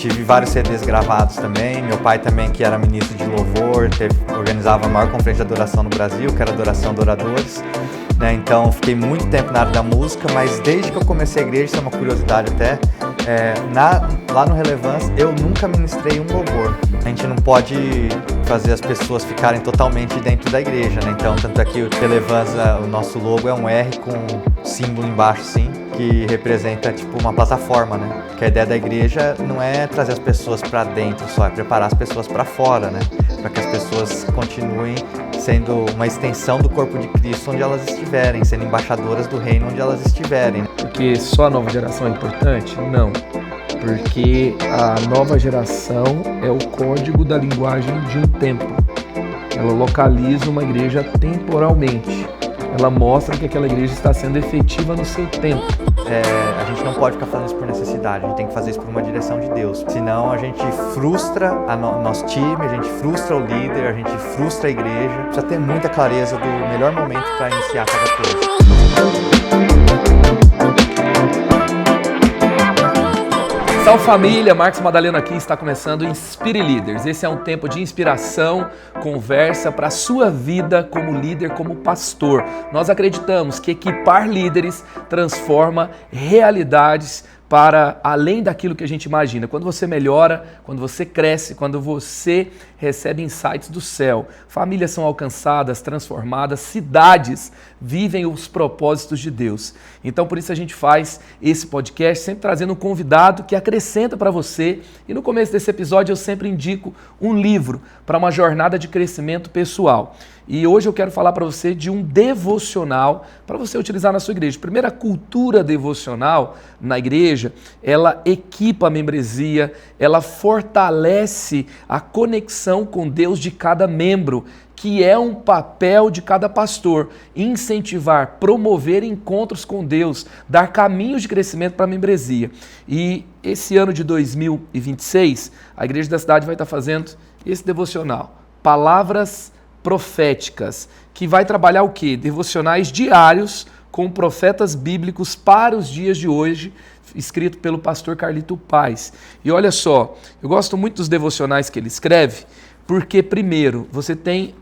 tive vários CDs gravados também. Meu pai também, que era ministro de louvor, organizava a maior conferência de adoração no Brasil, que era Adoração Adoradores. Então fiquei muito tempo na área da música, mas desde que eu comecei a igreja, isso é uma curiosidade até, lá no Relevância eu nunca ministrei um louvor. A gente não pode fazer as pessoas ficarem totalmente dentro da igreja, né? Então, tanto aqui o Relevância, o nosso logo é um R com um símbolo embaixo, sim, que representa tipo uma plataforma, né? Que a ideia da igreja não é trazer as pessoas para dentro só, é preparar as pessoas para fora, né? Para que as pessoas continuem sendo uma extensão do corpo de Cristo onde elas estiverem, sendo embaixadoras do reino onde elas estiverem. Porque só a nova geração é importante? Não. Porque a nova geração é o código da linguagem de um tempo. Ela localiza uma igreja temporalmente. Ela mostra que aquela igreja está sendo efetiva no seu tempo. A gente não pode ficar fazendo isso por necessidade, a gente tem que fazer isso por uma direção de Deus. Senão a gente frustra o nosso time, a gente frustra o líder, a gente frustra a igreja. Precisa ter muita clareza do melhor momento para iniciar cada coisa. Salve família, Marcos Madaleno aqui, está começando o Inspire Líderes. Esse é um tempo de inspiração, conversa para a sua vida como líder, como pastor. Nós acreditamos que equipar líderes transforma realidades para além daquilo que a gente imagina. Quando você melhora, quando você cresce, quando você recebe insights do céu, famílias são alcançadas, transformadas, cidades vivem os propósitos de Deus. Então, por isso a gente faz esse podcast, sempre trazendo um convidado que acrescenta para você. E no começo desse episódio eu sempre indico um livro para uma jornada de crescimento pessoal. E hoje eu quero falar para você de um devocional para você utilizar na sua igreja. Primeiro, a cultura devocional na igreja, ela equipa a membresia, ela fortalece a conexão com Deus de cada membro, que é um papel de cada pastor, incentivar, promover encontros com Deus, dar caminhos de crescimento para a membresia. E esse ano de 2026, a Igreja da Cidade vai estar fazendo esse devocional, Palavras Proféticas, que vai trabalhar o quê? Devocionais diários com profetas bíblicos para os dias de hoje, escrito pelo pastor Carlito Paz. E olha só, eu gosto muito dos devocionais que ele escreve, porque primeiro, você tem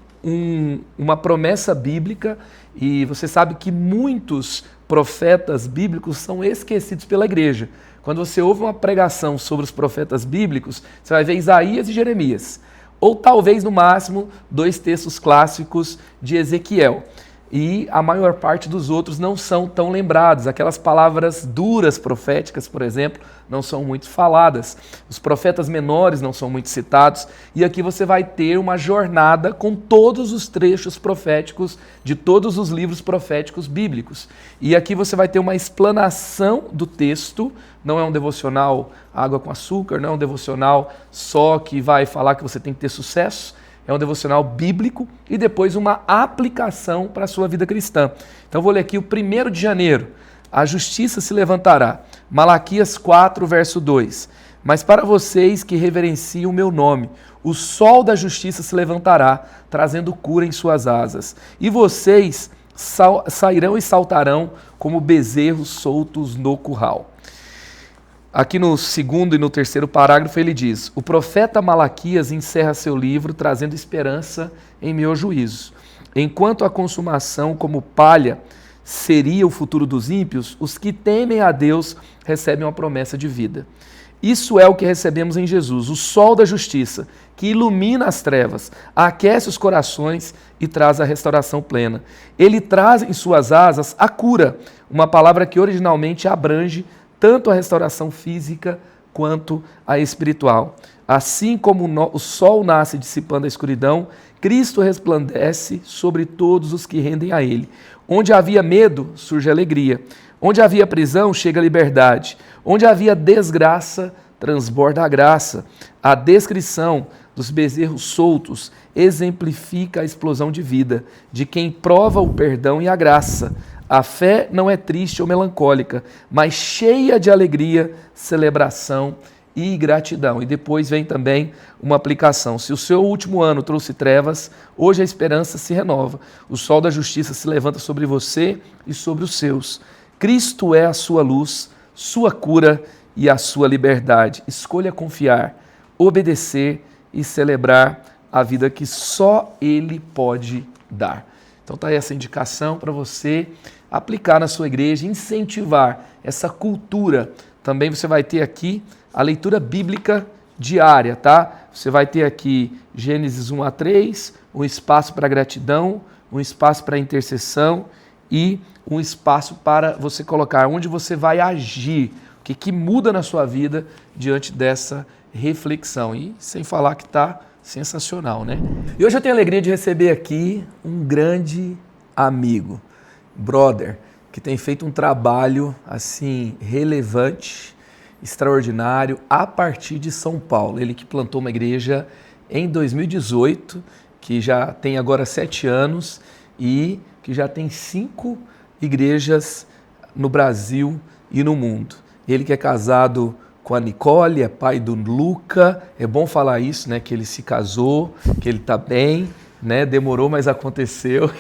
uma promessa bíblica e você sabe que muitos profetas bíblicos são esquecidos pela igreja. Quando você ouve uma pregação sobre os profetas bíblicos, você vai ver Isaías e Jeremias, ou talvez no máximo 2 textos clássicos de Ezequiel. E a maior parte dos outros não são tão lembrados. Aquelas palavras duras proféticas, por exemplo, não são muito faladas. Os profetas menores não são muito citados. E aqui você vai ter uma jornada com todos os trechos proféticos de todos os livros proféticos bíblicos. E aqui você vai ter uma explanação do texto. Não é um devocional água com açúcar, não é um devocional só que vai falar que você tem que ter sucesso. É um devocional bíblico e depois uma aplicação para a sua vida cristã. Então vou ler aqui o 1º de janeiro. A justiça se levantará. Malaquias 4, verso 2. Mas para vocês que reverenciam o meu nome, o sol da justiça se levantará, trazendo cura em suas asas. E vocês sairão e saltarão como bezerros soltos no curral. Aqui no 2º e no 3º parágrafo ele diz: o profeta Malaquias encerra seu livro trazendo esperança em meu juízo. Enquanto a consumação como palha seria o futuro dos ímpios, os que temem a Deus recebem uma promessa de vida. Isso é o que recebemos em Jesus, o sol da justiça, que ilumina as trevas, aquece os corações e traz a restauração plena. Ele traz em suas asas a cura, uma palavra que originalmente abrange tanto a restauração física quanto a espiritual. Assim como o sol nasce dissipando a escuridão, Cristo resplandece sobre todos os que rendem a Ele. Onde havia medo, surge alegria. Onde havia prisão, chega a liberdade. Onde havia desgraça, transborda a graça. A descrição dos bezerros soltos exemplifica a explosão de vida, de quem prova o perdão e a graça. A fé não é triste ou melancólica, mas cheia de alegria, celebração e gratidão. E depois vem também uma aplicação. Se o seu último ano trouxe trevas, hoje a esperança se renova. O sol da justiça se levanta sobre você e sobre os seus. Cristo é a sua luz, sua cura e a sua liberdade. Escolha confiar, obedecer e celebrar a vida que só Ele pode dar. Então está aí essa indicação para você aplicar na sua igreja, incentivar essa cultura. Também você vai ter aqui a leitura bíblica diária, tá? Você vai ter aqui Gênesis 1 a 3, um espaço para gratidão, um espaço para intercessão e um espaço para você colocar onde você vai agir, o que muda na sua vida diante dessa reflexão. E sem falar que está sensacional, né? E hoje eu tenho a alegria de receber aqui um grande amigo, brother, que tem feito um trabalho assim relevante, extraordinário, a partir de São Paulo. Ele que plantou uma igreja em 2018, que já tem agora 7 anos e que já tem 5 igrejas no Brasil e no mundo. Ele que é casado com a Nicole, é pai do Luca, é bom falar isso, né, que ele se casou, que ele está bem, né, demorou, mas aconteceu.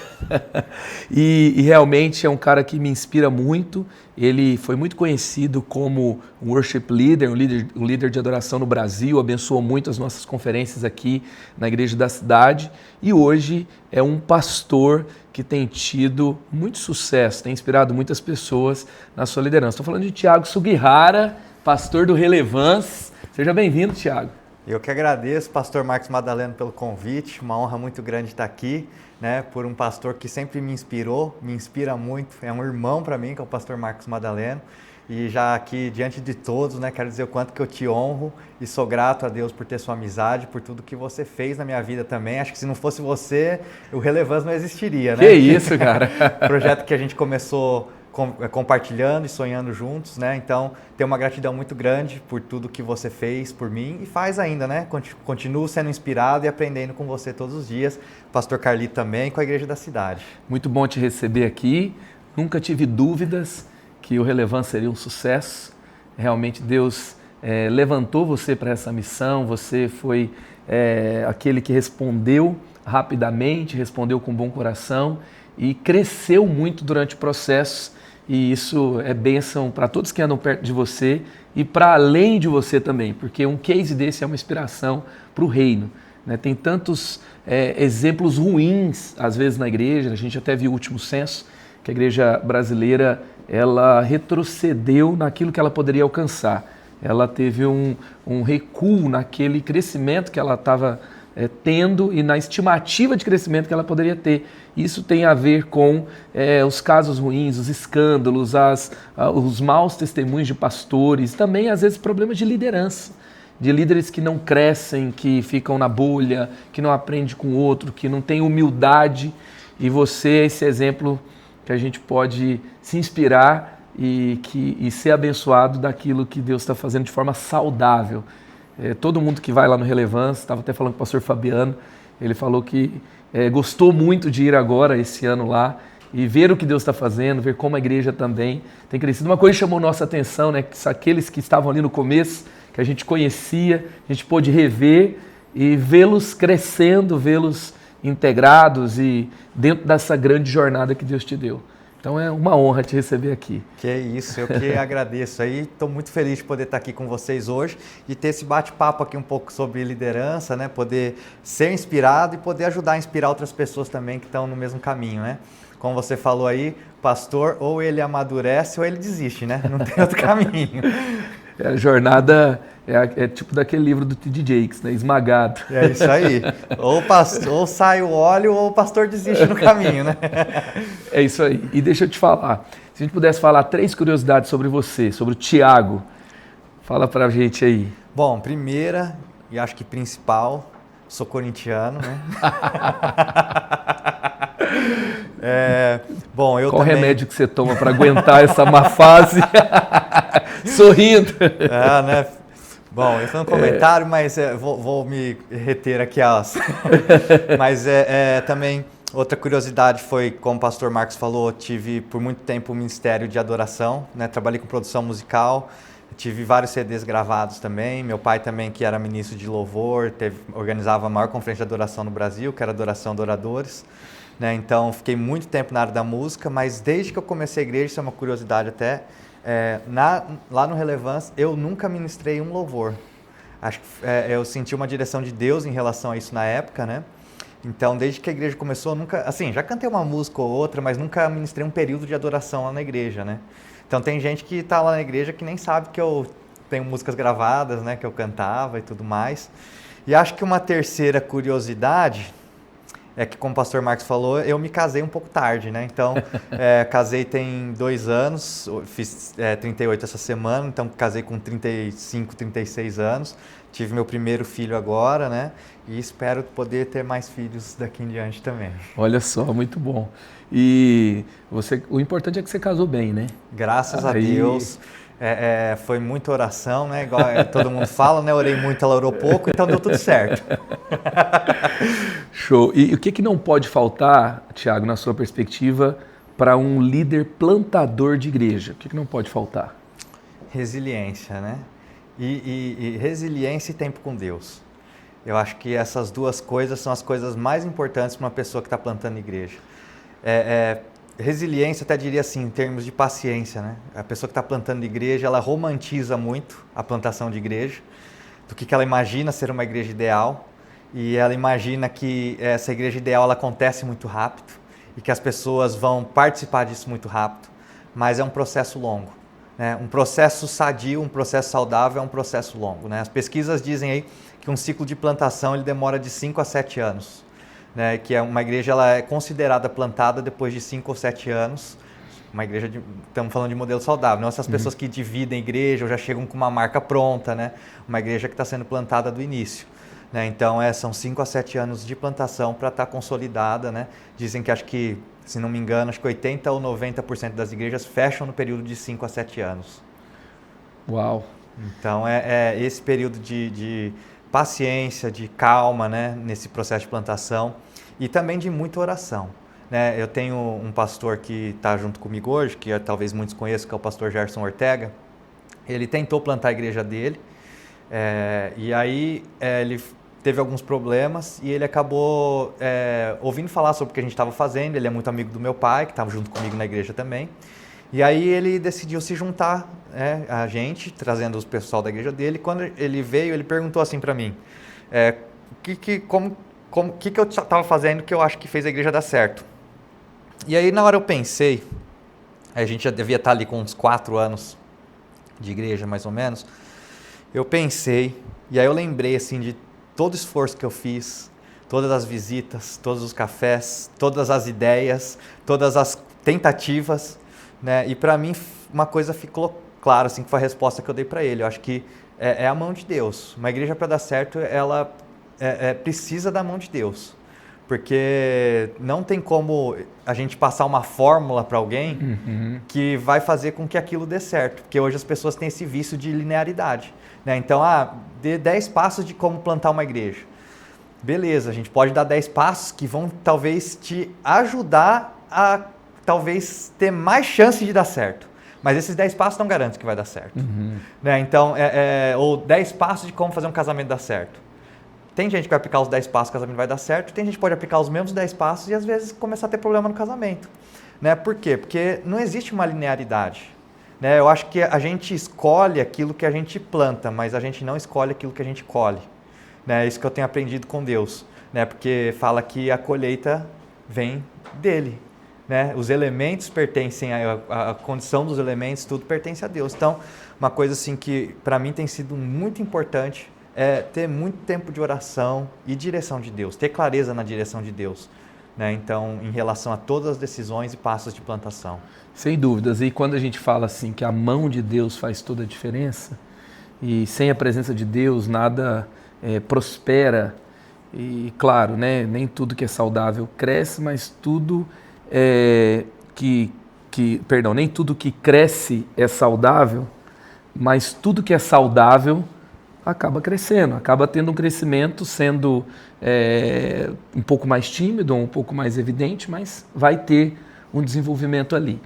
e realmente é um cara que me inspira muito. Ele foi muito conhecido como um worship leader, um líder de adoração no Brasil, abençoou muito as nossas conferências aqui na igreja da cidade e hoje é um pastor que tem tido muito sucesso, tem inspirado muitas pessoas na sua liderança. Estou falando de Thiago Sugihara, pastor do Relevance. Seja bem-vindo, Thiago. Eu que agradeço, pastor Marcos Madaleno, pelo convite. Uma honra muito grande estar aqui, né, por um pastor que sempre me inspirou, me inspira muito. É um irmão para mim, que é o pastor Marcos Madaleno. E já aqui, diante de todos, né, quero dizer o quanto que eu te honro e sou grato a Deus por ter sua amizade, por tudo que você fez na minha vida também. Acho que se não fosse você, o Relevance não existiria, né? Que isso, cara! Projeto que a gente começou compartilhando e sonhando juntos, né? Então, tenho uma gratidão muito grande por tudo que você fez por mim e faz ainda, né? Continuo sendo inspirado e aprendendo com você todos os dias. Pastor Carlito também, com a Igreja da Cidade. Muito bom te receber aqui. Nunca tive dúvidas que o Relevance seria um sucesso. Realmente Deus levantou você para essa missão. Você foi aquele que respondeu rapidamente, respondeu com bom coração e cresceu muito durante o processo. E isso é bênção para todos que andam perto de você e para além de você também, porque um case desse é uma inspiração para o reino, né? Tem tantos exemplos ruins, às vezes, na igreja. A gente até viu o último censo, que a igreja brasileira ela retrocedeu naquilo que ela poderia alcançar. Ela teve um recuo naquele crescimento que ela estava tendo e na estimativa de crescimento que ela poderia ter. Isso tem a ver com os casos ruins, os escândalos, os maus testemunhos de pastores, também às vezes problemas de liderança, de líderes que não crescem, que ficam na bolha, que não aprendem com o outro, que não têm humildade. E você é esse exemplo que a gente pode se inspirar e ser abençoado daquilo que Deus está fazendo de forma saudável. Todo mundo que vai lá no Relevance, estava até falando com o pastor Fabiano, ele falou que gostou muito de ir agora, esse ano lá, e ver o que Deus está fazendo, ver como a igreja também tem crescido. Uma coisa chamou nossa atenção, né, que aqueles que estavam ali no começo, que a gente conhecia, a gente pôde rever e vê-los crescendo, vê-los integrados e dentro dessa grande jornada que Deus te deu. Então é uma honra te receber aqui. Que isso, eu que agradeço aí. Estou muito feliz de poder estar aqui com vocês hoje e ter esse bate-papo aqui um pouco sobre liderança, né? Poder ser inspirado e poder ajudar a inspirar outras pessoas também que estão no mesmo caminho, né? Como você falou aí, pastor, ou ele amadurece ou ele desiste, né? Não tem outro caminho. A jornada é tipo daquele livro do T.D. Jakes, né? Esmagado. É isso aí. Ou sai o óleo ou o pastor desiste no caminho, né? É isso aí. E deixa eu te falar, se a gente pudesse falar 3 curiosidades sobre você, sobre o Thiago, fala pra gente aí. Bom, primeira, e acho que principal, sou corintiano, né? Bom, eu Qual também... remédio que você toma para aguentar essa má fase? Sorrindo. Né? Bom, esse é um comentário, mas vou me reter aqui. Mas também, outra curiosidade foi, como o pastor Marcos falou, tive por muito tempo o ministério de adoração, né? Trabalhei com produção musical, tive vários CDs gravados também. Meu pai também, que era ministro de louvor, organizava a maior conferência de adoração no Brasil, que era Adoração Adoradores. Né? Então, fiquei muito tempo na área da música, mas desde que eu comecei a igreja, isso é uma curiosidade até, lá no Relevância, eu nunca ministrei um louvor. Acho que eu senti uma direção de Deus em relação a isso na época, né? Então, desde que a igreja começou, nunca... Assim, já cantei uma música ou outra, mas nunca ministrei um período de adoração lá na igreja, né? Então, tem gente que tá lá na igreja que nem sabe que eu tenho músicas gravadas, né? Que eu cantava e tudo mais. E acho que uma terceira curiosidade é que, como o pastor Marcos falou, eu me casei um pouco tarde, né? Então, casei tem 2 anos, fiz 38 essa semana, então casei com 35, 36 anos. Tive meu primeiro filho agora, né? E espero poder ter mais filhos daqui em diante também. Olha só, muito bom. E o importante é que você casou bem, né? Graças a Deus. Foi muita oração, né? Igual todo mundo fala, né? Orei muito, ela orou pouco, então deu tudo certo. Show. E o que não pode faltar, Thiago, na sua perspectiva, para um líder plantador de igreja? O que não pode faltar? Resiliência, né? E resiliência e tempo com Deus. Eu acho que essas duas coisas são as coisas mais importantes para uma pessoa que está plantando igreja. Resiliência, até diria assim, em termos de paciência, né? A pessoa que está plantando igreja, ela romantiza muito a plantação de igreja, do que ela imagina ser uma igreja ideal, e ela imagina que essa igreja ideal ela acontece muito rápido e que as pessoas vão participar disso muito rápido, mas é um processo longo. Um processo sadio, um processo saudável é um processo longo, né? As pesquisas dizem aí que um ciclo de plantação ele demora de 5 a 7 anos, né? Que uma igreja ela é considerada plantada depois de 5 ou 7 anos. Uma igreja, estamos falando de modelo saudável, não essas pessoas que dividem igreja ou já chegam com uma marca pronta, né? Uma igreja que está sendo plantada do início. Né? Então, são 5 a 7 anos de plantação para estar consolidada, né? Dizem que acho que, se não me engano, acho que 80% ou 90% das igrejas fecham no período de 5 a 7 anos. Uau! Então, esse período de paciência, de calma, né? Nesse processo de plantação e também de muita oração. Né? Eu tenho um pastor que está junto comigo hoje, que talvez muitos conheçam, que é o pastor Gerson Ortega. Ele tentou plantar a igreja dele, e aí ele teve alguns problemas e ele acabou ouvindo falar sobre o que a gente estava fazendo. Ele é muito amigo do meu pai, que estava junto comigo na igreja também. E aí ele decidiu se juntar a gente, trazendo o pessoal da igreja dele. Quando ele veio, ele perguntou assim para mim, o que eu estava fazendo que eu acho que fez a igreja dar certo. E aí na hora eu pensei, a gente já devia estar ali com uns 4 anos de igreja mais ou menos, eu pensei, e aí eu lembrei assim de todo o esforço que eu fiz, todas as visitas, todos os cafés, todas as ideias, todas as tentativas, né? E para mim uma coisa ficou clara, assim, que foi a resposta que eu dei para ele. Eu acho que é a mão de Deus. Uma igreja para dar certo, ela precisa da mão de Deus. Porque não tem como a gente passar uma fórmula para alguém que vai fazer com que aquilo dê certo. Porque hoje as pessoas têm esse vício de linearidade. Né? Então, dê 10 passos de como plantar uma igreja. Beleza, a gente pode dar 10 passos que vão talvez te ajudar a talvez ter mais chance de dar certo. Mas esses 10 passos não garantem que vai dar certo. Né? Então, ou 10 passos de como fazer um casamento dar certo. Tem gente que vai aplicar os 10 passos, o casamento vai dar certo. Tem gente que pode aplicar os mesmos 10 passos e às vezes começar a ter problema no casamento. Né? Por quê? Porque não existe uma linearidade. Né? Eu acho que a gente escolhe aquilo que a gente planta, mas a gente não escolhe aquilo que a gente colhe. Né? É isso que eu tenho aprendido com Deus. Né? Porque fala que a colheita vem dele. Né? Os elementos pertencem, a condição dos elementos, tudo pertence a Deus. Então, uma coisa assim que para mim tem sido muito importante ter muito tempo de oração e direção de Deus, ter clareza na direção de Deus, né? Então, em relação a todas as decisões e passos de plantação. Sem dúvidas, e quando a gente fala assim que a mão de Deus faz toda a diferença, e sem a presença de Deus nada prospera, e claro, né, nem tudo que é saudável cresce, mas tudo nem tudo que cresce é saudável, mas tudo que é saudável acaba crescendo, acaba tendo um crescimento, sendo um pouco mais tímido, um pouco mais evidente, mas vai ter um desenvolvimento ali.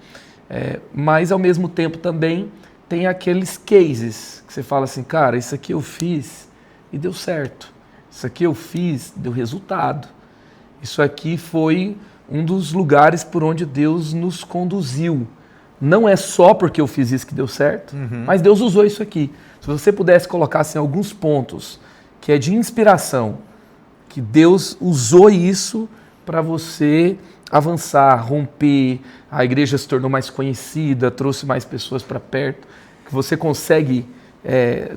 Mas, ao mesmo tempo, também tem aqueles cases que você fala assim, cara, isso aqui eu fiz e deu certo, isso aqui eu fiz, deu resultado, isso aqui foi um dos lugares por onde Deus nos conduziu, não é só porque eu fiz isso que deu certo, mas Deus usou isso aqui. Se você pudesse colocar assim, alguns pontos que é de inspiração, que Deus usou isso para você avançar, romper, a igreja se tornou mais conhecida, trouxe mais pessoas para perto, que você consegue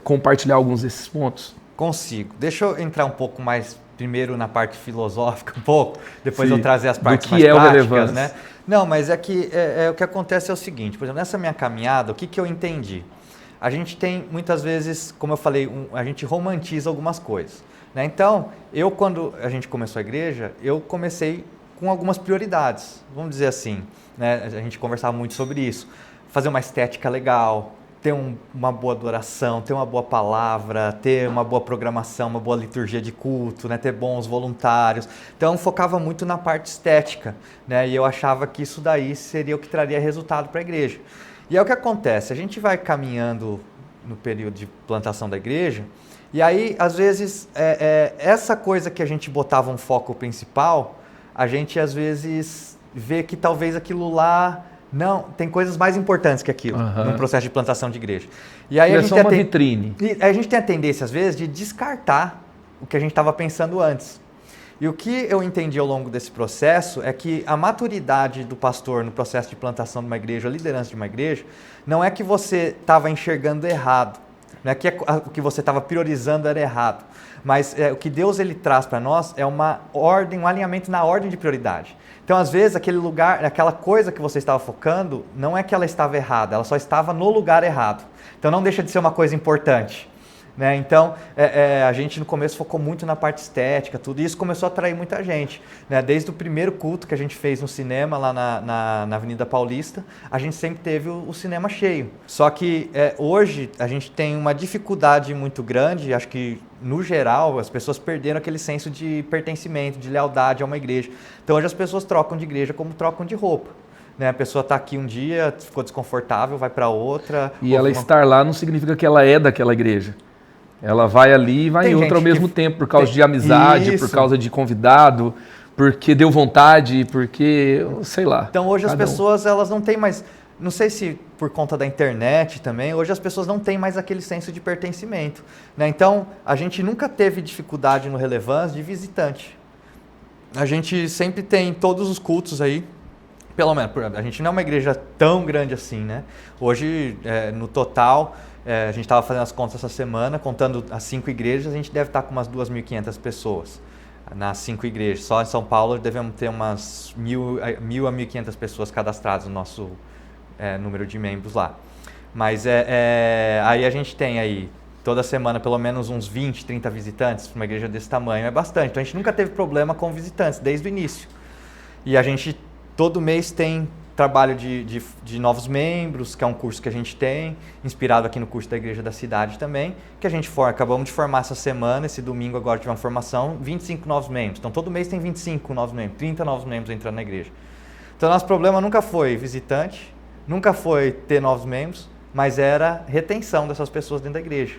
compartilhar alguns desses pontos? Consigo. Deixa eu entrar um pouco mais primeiro na parte filosófica um pouco, depois Sim, eu trazer as partes do que mais é práticas, né? Não, mas é que o que acontece é o seguinte, por exemplo, nessa minha caminhada, o que eu entendi? A gente tem, muitas vezes, como eu falei, a gente romantiza algumas coisas, né? Então, quando a gente começou a igreja, eu comecei com algumas prioridades, vamos dizer assim, né? A gente conversava muito sobre isso, fazer uma estética legal, ter uma boa adoração, ter uma boa palavra, ter uma boa programação, uma boa liturgia de culto, né? Ter bons voluntários. Então, focava muito na parte estética, né? E eu achava que isso daí seria o que traria resultado para a igreja. E é o que acontece, a gente vai caminhando no período de plantação da igreja, e aí, às vezes, essa coisa que a gente botava um foco principal, a gente, às vezes, vê que talvez aquilo lá... Não, tem coisas mais importantes que aquilo no processo de plantação de igreja. E aí é só uma vitrine. E a gente tem a tendência, às vezes, de descartar o que a gente estava pensando antes. E o que eu entendi ao longo desse processo é que a maturidade do pastor no processo de plantação de uma igreja, a liderança de uma igreja, não é que você estava enxergando errado, não é que o que você estava priorizando era errado, mas o que Deus ele traz para nós é uma ordem, um alinhamento na ordem de prioridade. Então, às vezes, aquele lugar, aquela coisa que você estava focando, não é que ela estava errada, ela só estava no lugar errado. Então, não deixa de ser uma coisa importante, né? Então, a gente no começo focou muito na parte estética, tudo, e isso começou a atrair muita gente, né? Desde o primeiro culto que a gente fez no cinema, lá na Avenida Paulista, a gente sempre teve o cinema cheio. Só que hoje a gente tem uma dificuldade muito grande, acho que no geral as pessoas perderam aquele senso de pertencimento, de lealdade a uma igreja. Então hoje as pessoas trocam de igreja como trocam de roupa. Né? A pessoa está aqui um dia, ficou desconfortável, vai para outra. E ela estar lá não significa que ela é daquela igreja. Ela vai ali e vai em outra ao mesmo tempo, por causa de amizade, por causa de convidado, porque deu vontade, porque, sei lá. Então hoje as pessoas, elas não têm mais, não sei se por conta da internet também, hoje as pessoas não têm mais aquele senso de pertencimento. Né? Então a gente nunca teve dificuldade no Relevância de visitante. A gente sempre tem todos os cultos aí, pelo menos, a gente não é uma igreja tão grande assim, né? Hoje, no total... a gente estava fazendo as contas essa semana, contando as 5 igrejas, a gente deve estar com umas 2.500 pessoas nas 5 igrejas. Só em São Paulo devemos ter umas 1.000 a 1.500 pessoas cadastradas no nosso número de membros lá. Mas aí a gente tem aí toda semana pelo menos uns 20, 30 visitantes para uma igreja desse tamanho. É bastante. Então a gente nunca teve problema com visitantes desde o início. E a gente todo mês tem trabalho de novos membros, que é um curso que a gente tem, inspirado aqui no curso da Igreja da Cidade também, que a gente acabamos de formar essa semana, esse domingo agora tivemos formação, 25 novos membros. Então todo mês tem 25 novos membros, 30 novos membros entrando na igreja. Então nosso problema nunca foi visitante, nunca foi ter novos membros, mas era retenção dessas pessoas dentro da igreja.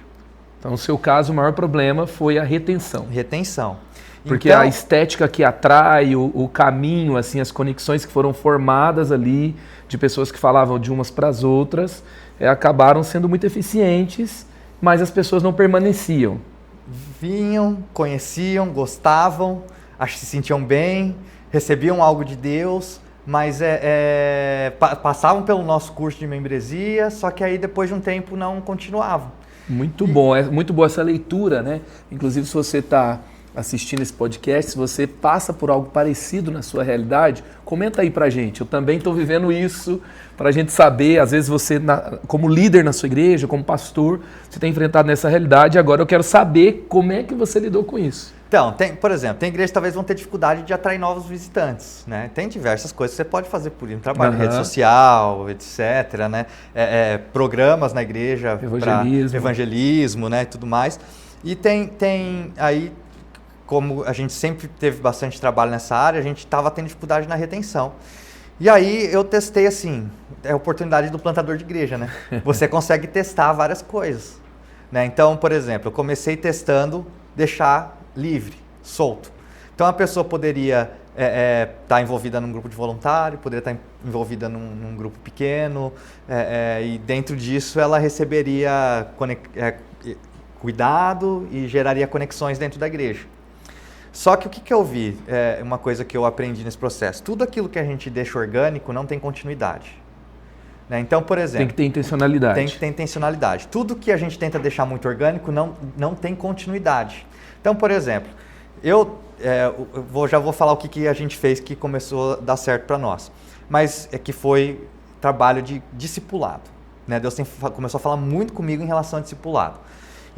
Então no seu caso o maior problema foi a retenção. Retenção. Porque então, a estética que atrai, o caminho, assim, as conexões que foram formadas ali, de pessoas que falavam de umas para as outras, acabaram sendo muito eficientes, mas as pessoas não permaneciam. Vinham, conheciam, gostavam, se sentiam bem, recebiam algo de Deus, mas passavam pelo nosso curso de membresia, só que aí depois de um tempo não continuavam. Muito bom, é muito boa essa leitura, né? Inclusive se você está assistindo esse podcast, se você passa por algo parecido na sua realidade, comenta aí pra gente. Eu também estou vivendo isso, para a gente saber, às vezes você, como líder na sua igreja, como pastor, você tem enfrentado nessa realidade, agora eu quero saber como é que você lidou com isso. Então, por exemplo, tem igrejas que talvez vão ter dificuldade de atrair novos visitantes, né? Tem diversas coisas que você pode fazer por isso, trabalho em rede social, etc, né? Programas na igreja para evangelismo, né? E tudo mais. E tem aí, como a gente sempre teve bastante trabalho nessa área, a gente estava tendo dificuldade na retenção. E aí eu testei assim, é a oportunidade do plantador de igreja, né? Você consegue testar várias coisas, né? Então, por exemplo, eu comecei testando deixar livre, solto. Então a pessoa poderia estar envolvida num grupo de voluntário, poderia estar envolvida num grupo pequeno, e dentro disso ela receberia cuidado e geraria conexões dentro da igreja. Só que o que eu vi, uma coisa que eu aprendi nesse processo, tudo aquilo que a gente deixa orgânico não tem continuidade. Né? Então, por exemplo... Tem que ter intencionalidade. Tem que ter intencionalidade. Tudo que a gente tenta deixar muito orgânico não tem continuidade. Então, por exemplo, já vou falar o que a gente fez que começou a dar certo para nós. Mas que foi trabalho de discipulado. Né? Deus começou a falar muito comigo em relação a discipulado.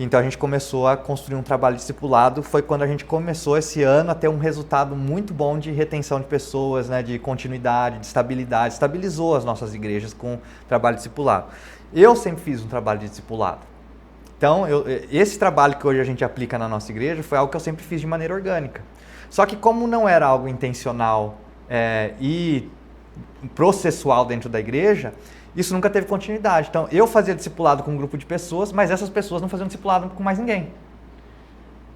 Então a gente começou a construir um trabalho de discipulado. Foi quando a gente começou esse ano a ter um resultado muito bom de retenção de pessoas, né? De continuidade, de estabilidade. Estabilizou as nossas igrejas com o trabalho de discipulado. Eu sempre fiz um trabalho de discipulado. Então, esse trabalho que hoje a gente aplica na nossa igreja foi algo que eu sempre fiz de maneira orgânica. Só que como não era algo intencional e processual dentro da igreja, isso nunca teve continuidade. Então, eu fazia discipulado com um grupo de pessoas, mas essas pessoas não faziam discipulado com mais ninguém.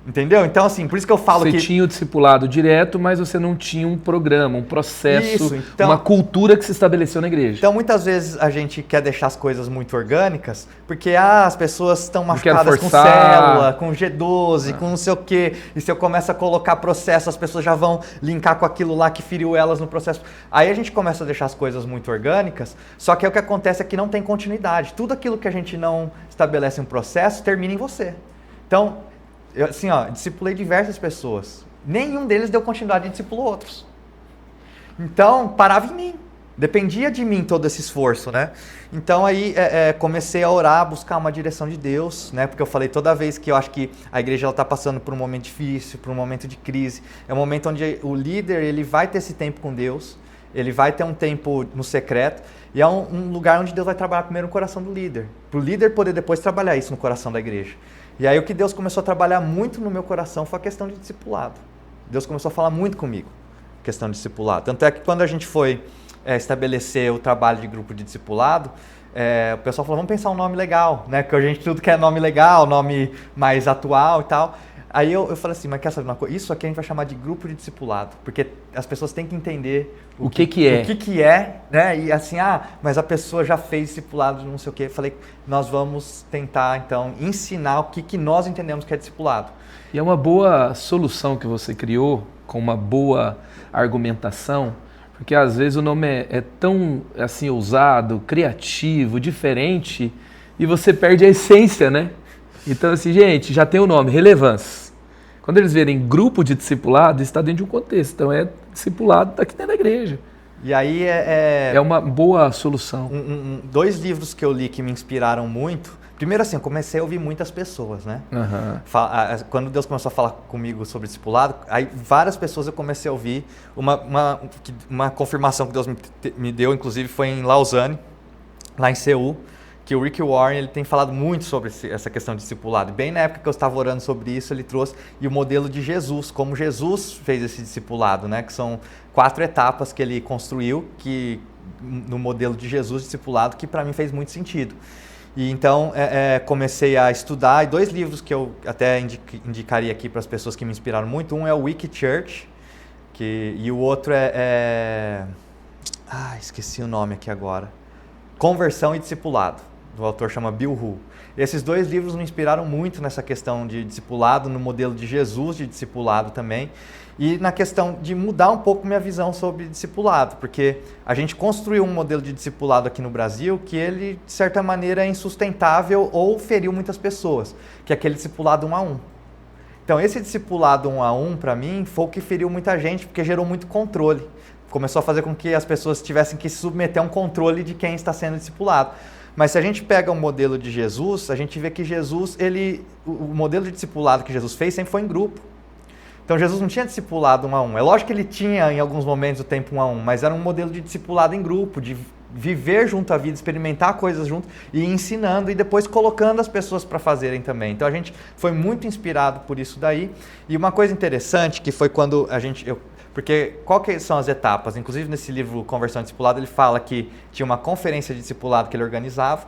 Entendeu? Então, assim, por isso que eu falo Você tinha o discipulado direto, mas você não tinha um programa, um processo, uma cultura que se estabeleceu na igreja. Então, muitas vezes a gente quer deixar as coisas muito orgânicas, porque as pessoas estão machucadas com célula, com G12, com não sei o quê, e se eu começo a colocar processo, as pessoas já vão linkar com aquilo lá que feriu elas no processo. Aí a gente começa a deixar as coisas muito orgânicas, só que o que acontece é que não tem continuidade. Tudo aquilo que a gente não estabelece um processo, termina em você. Então, eu, assim, discipulei diversas pessoas. Nenhum deles deu continuidade e discipulou outros. Então, parava em mim. Dependia de mim todo esse esforço, né? Então, aí comecei a orar, buscar uma direção de Deus, né? Porque eu falei, toda vez que eu acho que a igreja está passando por um momento difícil, por um momento de crise, é um momento onde o líder ele vai ter esse tempo com Deus, ele vai ter um tempo no secreto, e é um lugar onde Deus vai trabalhar primeiro no coração do líder, para o líder poder depois trabalhar isso no coração da igreja. E aí o que Deus começou a trabalhar muito no meu coração foi a questão de discipulado. Deus começou a falar muito comigo, questão de discipulado. Tanto é que quando a gente foi estabelecer o trabalho de grupo de discipulado, o pessoal falou, vamos pensar um nome legal, né? Porque a gente tudo quer nome legal, nome mais atual e tal. Aí eu falei assim, mas quer saber uma coisa? Isso aqui a gente vai chamar de grupo de discipulado, porque as pessoas têm que entender o que é. O que é, né? E assim, mas a pessoa já fez discipulado, não sei o quê. Eu falei, nós vamos tentar, então, ensinar o que nós entendemos que é discipulado. E é uma boa solução que você criou, com uma boa argumentação, porque às vezes o nome é tão, assim, ousado, criativo, diferente, e você perde a essência, né? Então, assim, gente, já tem o nome, relevância. Quando eles verem grupo de discipulado, está dentro de um contexto. Então, é discipulado aqui dentro da igreja. E aí é uma boa solução. 2 livros que eu li que me inspiraram muito. Primeiro, assim, eu comecei a ouvir muitas pessoas, né? Uhum. Quando Deus começou a falar comigo sobre discipulado, aí várias pessoas eu comecei a ouvir. Uma confirmação que Deus me deu, inclusive, foi em Lausanne, lá em Seul, que o Rick Warren ele tem falado muito sobre essa questão de discipulado. Bem na época que eu estava orando sobre isso, ele trouxe e o modelo de Jesus, como Jesus fez esse discipulado, né? Que são 4 etapas que ele construiu, que no modelo de Jesus discipulado, que para mim fez muito sentido. E então comecei a estudar, e 2 livros que eu até indicaria aqui para as pessoas que me inspiraram muito. Um é o Wiki Church, e o outro esqueci o nome aqui agora. Conversão e Discipulado. O autor chama Bill Hu. Esses 2 livros me inspiraram muito nessa questão de discipulado, no modelo de Jesus de discipulado também, e na questão de mudar um pouco minha visão sobre discipulado, porque a gente construiu um modelo de discipulado aqui no Brasil que ele, de certa maneira, é insustentável ou feriu muitas pessoas, que é aquele discipulado 1 a 1. Então, esse discipulado 1 a 1, para mim, foi o que feriu muita gente, porque gerou muito controle. Começou a fazer com que as pessoas tivessem que se submeter a um controle de quem está sendo discipulado. Mas se a gente pega o modelo de Jesus, a gente vê que Jesus, o modelo de discipulado que Jesus fez sempre foi em grupo. Então Jesus não tinha discipulado 1 a 1. É lógico que ele tinha em alguns momentos o tempo 1 a 1, mas era um modelo de discipulado em grupo, de viver junto à vida, experimentar coisas junto e ir ensinando e depois colocando as pessoas para fazerem também. Então a gente foi muito inspirado por isso daí. E uma coisa interessante que foi quando porque qual que são as etapas? Inclusive nesse livro Conversão e Discipulado ele fala que tinha uma conferência de discipulado que ele organizava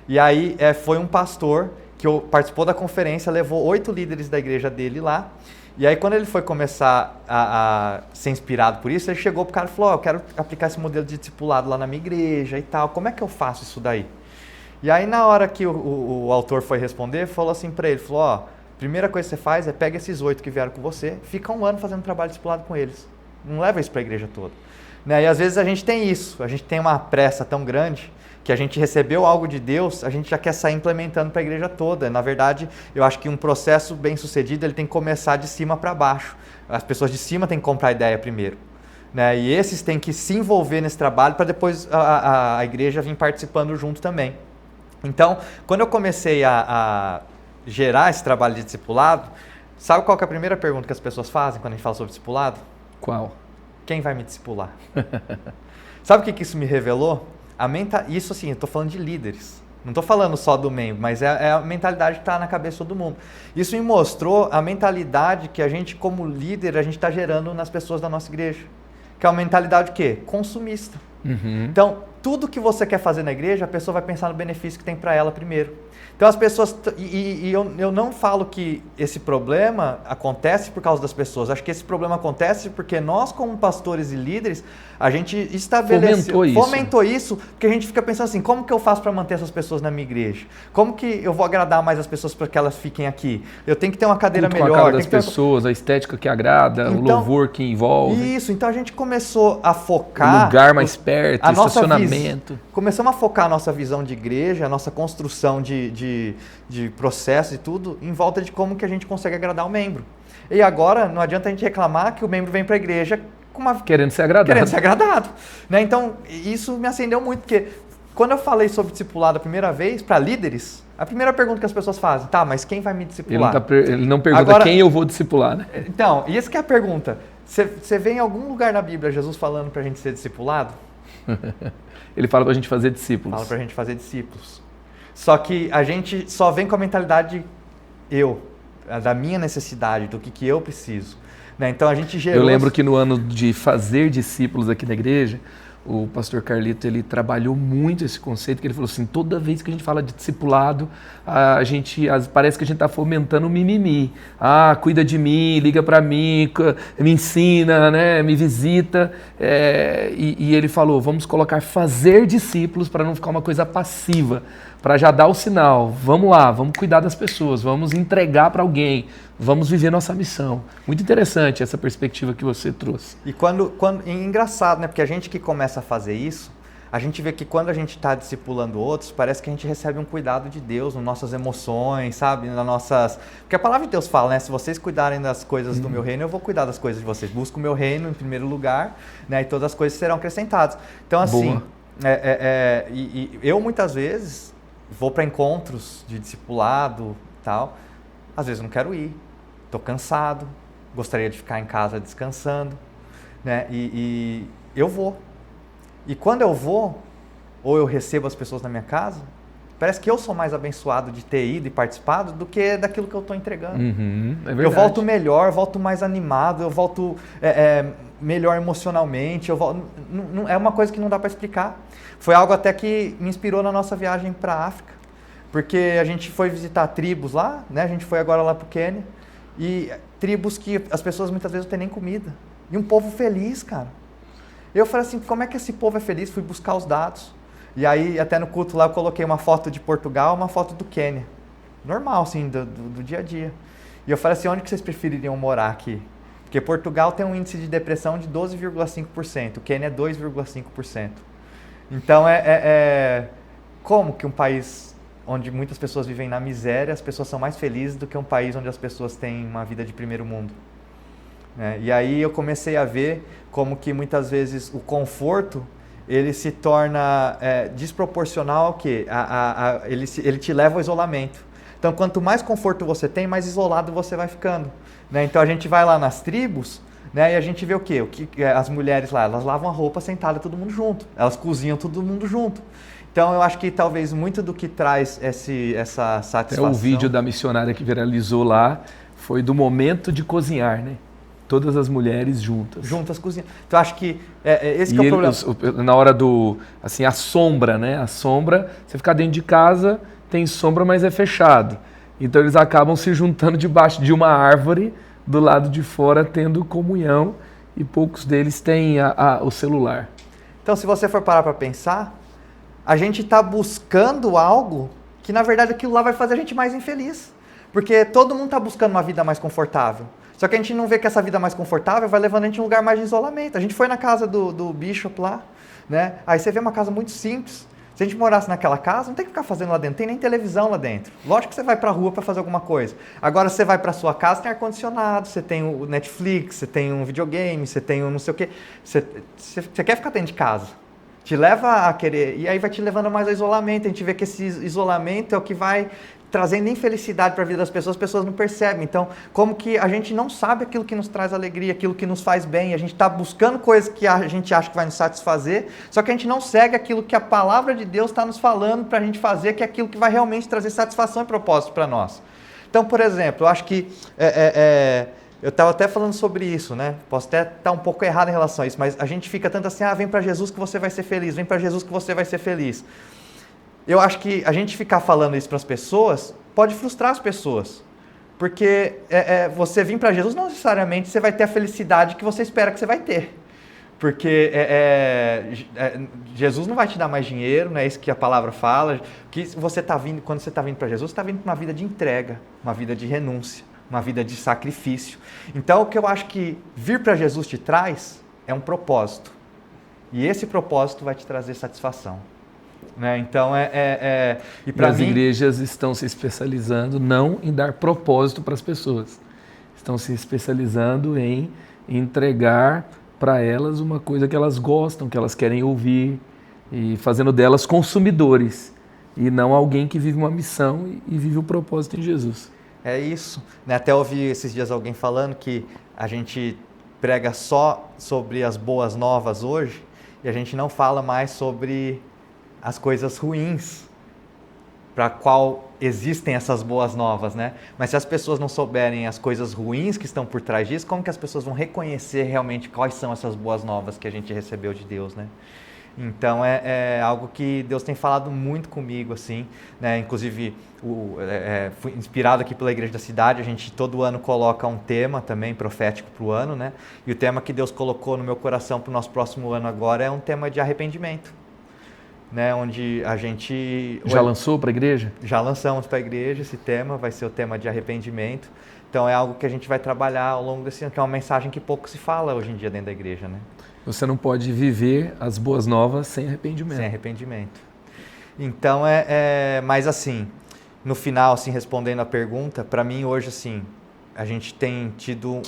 e aí foi um pastor que participou da conferência, levou 8 líderes da igreja dele lá. E aí, quando ele foi começar a ser inspirado por isso, ele chegou pro cara e falou, eu quero aplicar esse modelo de discipulado lá na minha igreja e tal, como é que eu faço isso daí? E aí, na hora que o autor foi responder, falou assim para ele, falou, primeira coisa que você faz é pega esses 8 que vieram com você, fica 1 ano fazendo trabalho discipulado com eles. Não leva isso para a igreja toda. Né? E às vezes a gente tem isso, a gente tem uma pressa tão grande que a gente recebeu algo de Deus, a gente já quer sair implementando para a igreja toda. Na verdade, eu acho que um processo bem sucedido, ele tem que começar de cima para baixo. As pessoas de cima têm que comprar a ideia primeiro. Né? E esses têm que se envolver nesse trabalho para depois a igreja vir participando junto também. Então, quando eu comecei a gerar esse trabalho de discipulado, sabe qual que é a primeira pergunta que as pessoas fazem quando a gente fala sobre discipulado? Qual? Quem vai me discipular? Sabe o que isso me revelou? Isso assim, eu estou falando de líderes. Não estou falando só do membro, mas é a mentalidade que está na cabeça de todo mundo. Isso me mostrou a mentalidade que a gente, como líder, a gente está gerando nas pessoas da nossa igreja. Que é uma mentalidade o quê? Consumista. Uhum. Então, tudo que você quer fazer na igreja, a pessoa vai pensar no benefício que tem para ela primeiro. Então as pessoas, eu não falo que esse problema acontece por causa das pessoas, acho que esse problema acontece porque nós como pastores e líderes, a gente fomentou isso, porque a gente fica pensando assim, como que eu faço para manter essas pessoas na minha igreja? Como que eu vou agradar mais as pessoas para que elas fiquem aqui? Eu tenho que ter uma cadeira melhor. Com a cara das pessoas, a estética que agrada, o louvor que envolve. Isso, então a gente começou a focar... O lugar mais perto, estacionamento. Começamos a focar a nossa visão de igreja, a nossa construção de processo e tudo, em volta de como que a gente consegue agradar o membro. E agora, não adianta a gente reclamar que o membro vem para a igreja querendo ser agradado. Né? Então, isso me acendeu muito, porque quando eu falei sobre discipulado a primeira vez, para líderes, a primeira pergunta que as pessoas fazem, mas quem vai me discipular? Ele não pergunta agora, quem eu vou discipular, né? Então, e essa que é a pergunta. Você vê em algum lugar na Bíblia Jesus falando para a gente ser discipulado? Ele fala para a gente fazer discípulos. Fala para a gente fazer discípulos. Só que a gente só vem com a mentalidade da minha necessidade, do que eu preciso. Né? Então a gente gerou... Eu lembro que no ano de fazer discípulos aqui na igreja, o pastor Carlito, ele trabalhou muito esse conceito, que ele falou assim, toda vez que a gente fala de discipulado, parece que a gente está fomentando o mimimi. Cuida de mim, liga para mim, me ensina, né, me visita. E ele falou, vamos colocar fazer discípulos para não ficar uma coisa passiva, para já dar o sinal, vamos lá, vamos cuidar das pessoas, vamos entregar para alguém, vamos viver nossa missão. Muito interessante essa perspectiva que você trouxe. E é engraçado, né? Porque a gente que começa a fazer isso, a gente vê que quando a gente está discipulando outros, parece que a gente recebe um cuidado de Deus nas nossas emoções, sabe? Porque a palavra de Deus fala, né? Se vocês cuidarem das coisas do meu reino, eu vou cuidar das coisas de vocês. Busca o meu reino em primeiro lugar, né? E todas as coisas serão acrescentadas. Então, assim, eu muitas vezes vou para encontros de discipulado e tal, às vezes não quero ir, estou cansado, gostaria de ficar em casa descansando, né? E eu vou. E quando eu vou, ou eu recebo as pessoas na minha casa, parece que eu sou mais abençoado de ter ido e participado do que daquilo que eu estou entregando. Uhum, é verdade. Eu volto melhor, volto mais animado, eu volto melhor emocionalmente, é uma coisa que não dá para explicar. Foi algo até que me inspirou na nossa viagem para a África, porque a gente foi visitar tribos lá, né? A gente foi agora lá para o Quênia, e tribos que as pessoas muitas vezes não têm nem comida. E um povo feliz, cara. Eu falei assim, como é que esse povo é feliz? Fui buscar os dados. E aí, até no culto lá, eu coloquei uma foto de Portugal, uma foto do Quênia. Normal, assim, do dia a dia. E eu falei assim, onde que vocês prefeririam morar aqui? Porque Portugal tem um índice de depressão de 12,5%, o Quênia é 2,5%. Então, como que um país onde muitas pessoas vivem na miséria, as pessoas são mais felizes do que um país onde as pessoas têm uma vida de primeiro mundo? E aí eu comecei a ver como que muitas vezes o conforto ele se torna desproporcional ao quê? Ele te leva ao isolamento. Então, quanto mais conforto você tem, mais isolado você vai ficando. Né? Então, a gente vai lá nas tribos, né, e a gente vê o quê? As mulheres lá, elas lavam a roupa sentada todo mundo junto. Elas cozinham todo mundo junto. Então, eu acho que talvez muito do que traz essa satisfação... O vídeo da missionária que viralizou lá foi do momento de cozinhar, né? Todas as mulheres juntas. Juntas cozinhando. Então, acho que esse que é o problema. Na hora a sombra, né? A sombra, você ficar dentro de casa tem sombra, mas é fechado. Então eles acabam se juntando debaixo de uma árvore, do lado de fora, tendo comunhão, e poucos deles têm o celular. Então, se você for parar para pensar, a gente está buscando algo que, na verdade, aquilo lá vai fazer a gente mais infeliz. Porque todo mundo está buscando uma vida mais confortável. Só que a gente não vê que essa vida mais confortável vai levando a gente a um lugar mais de isolamento. A gente foi na casa do Bishop lá, né? Aí você vê uma casa muito simples. Se a gente morasse naquela casa, não tem que ficar fazendo lá dentro, não tem nem televisão lá dentro. Lógico que você vai pra rua para fazer alguma coisa. Agora você vai pra sua casa, tem ar-condicionado, você tem o Netflix, você tem um videogame, você tem um não sei o quê. Você quer ficar dentro de casa. Te leva a querer, e aí vai te levando mais ao isolamento. A gente vê que esse isolamento é o que vai trazendo infelicidade para a vida das pessoas, as pessoas não percebem. Então, como que a gente não sabe aquilo que nos traz alegria, aquilo que nos faz bem, a gente está buscando coisas que a gente acha que vai nos satisfazer, só que a gente não segue aquilo que a palavra de Deus está nos falando para a gente fazer, que é aquilo que vai realmente trazer satisfação e propósito para nós. Então, por exemplo, eu acho que eu estava até falando sobre isso, né? Posso até estar um pouco errado em relação a isso, mas a gente fica tanto assim, vem para Jesus que você vai ser feliz, vem para Jesus que você vai ser feliz. Eu acho que a gente ficar falando isso para as pessoas pode frustrar as pessoas. Porque você vir para Jesus, não necessariamente você vai ter a felicidade que você espera que você vai ter. Porque Jesus não vai te dar mais dinheiro, não é isso que a palavra fala. Que você tá vindo, quando você está vindo para Jesus, você está vindo para uma vida de entrega, uma vida de renúncia, uma vida de sacrifício. Então, o que eu acho que vir para Jesus te traz é um propósito. E esse propósito vai te trazer satisfação. Né? Então, e para as igrejas estão se especializando não em dar propósito para as pessoas. Estão se especializando em entregar para elas uma coisa que elas gostam, que elas querem ouvir, e fazendo delas consumidores, e não alguém que vive uma missão e vive um propósito em Jesus. É isso. Até ouvi esses dias alguém falando que a gente prega só sobre as boas novas hoje e a gente não fala mais sobre as coisas ruins para qual existem essas boas novas, né? Mas se as pessoas não souberem as coisas ruins que estão por trás disso, como que as pessoas vão reconhecer realmente quais são essas boas novas que a gente recebeu de Deus, né? Então é algo que Deus tem falado muito comigo, assim, né? Inclusive, fui inspirado aqui pela Igreja da Cidade, a gente todo ano coloca um tema também profético para o ano, né? E o tema que Deus colocou no meu coração para o nosso próximo ano agora é um tema de arrependimento, né? Onde a gente... Já lançou para a igreja? Já lançamos para a igreja esse tema, vai ser o tema de arrependimento. Então é algo que a gente vai trabalhar ao longo desse ano, que é uma mensagem que pouco se fala hoje em dia dentro da igreja, né? Você não pode viver as boas novas sem arrependimento. Sem arrependimento. Então, mas assim, no final, assim, respondendo a pergunta, para mim hoje, assim, a gente tem tido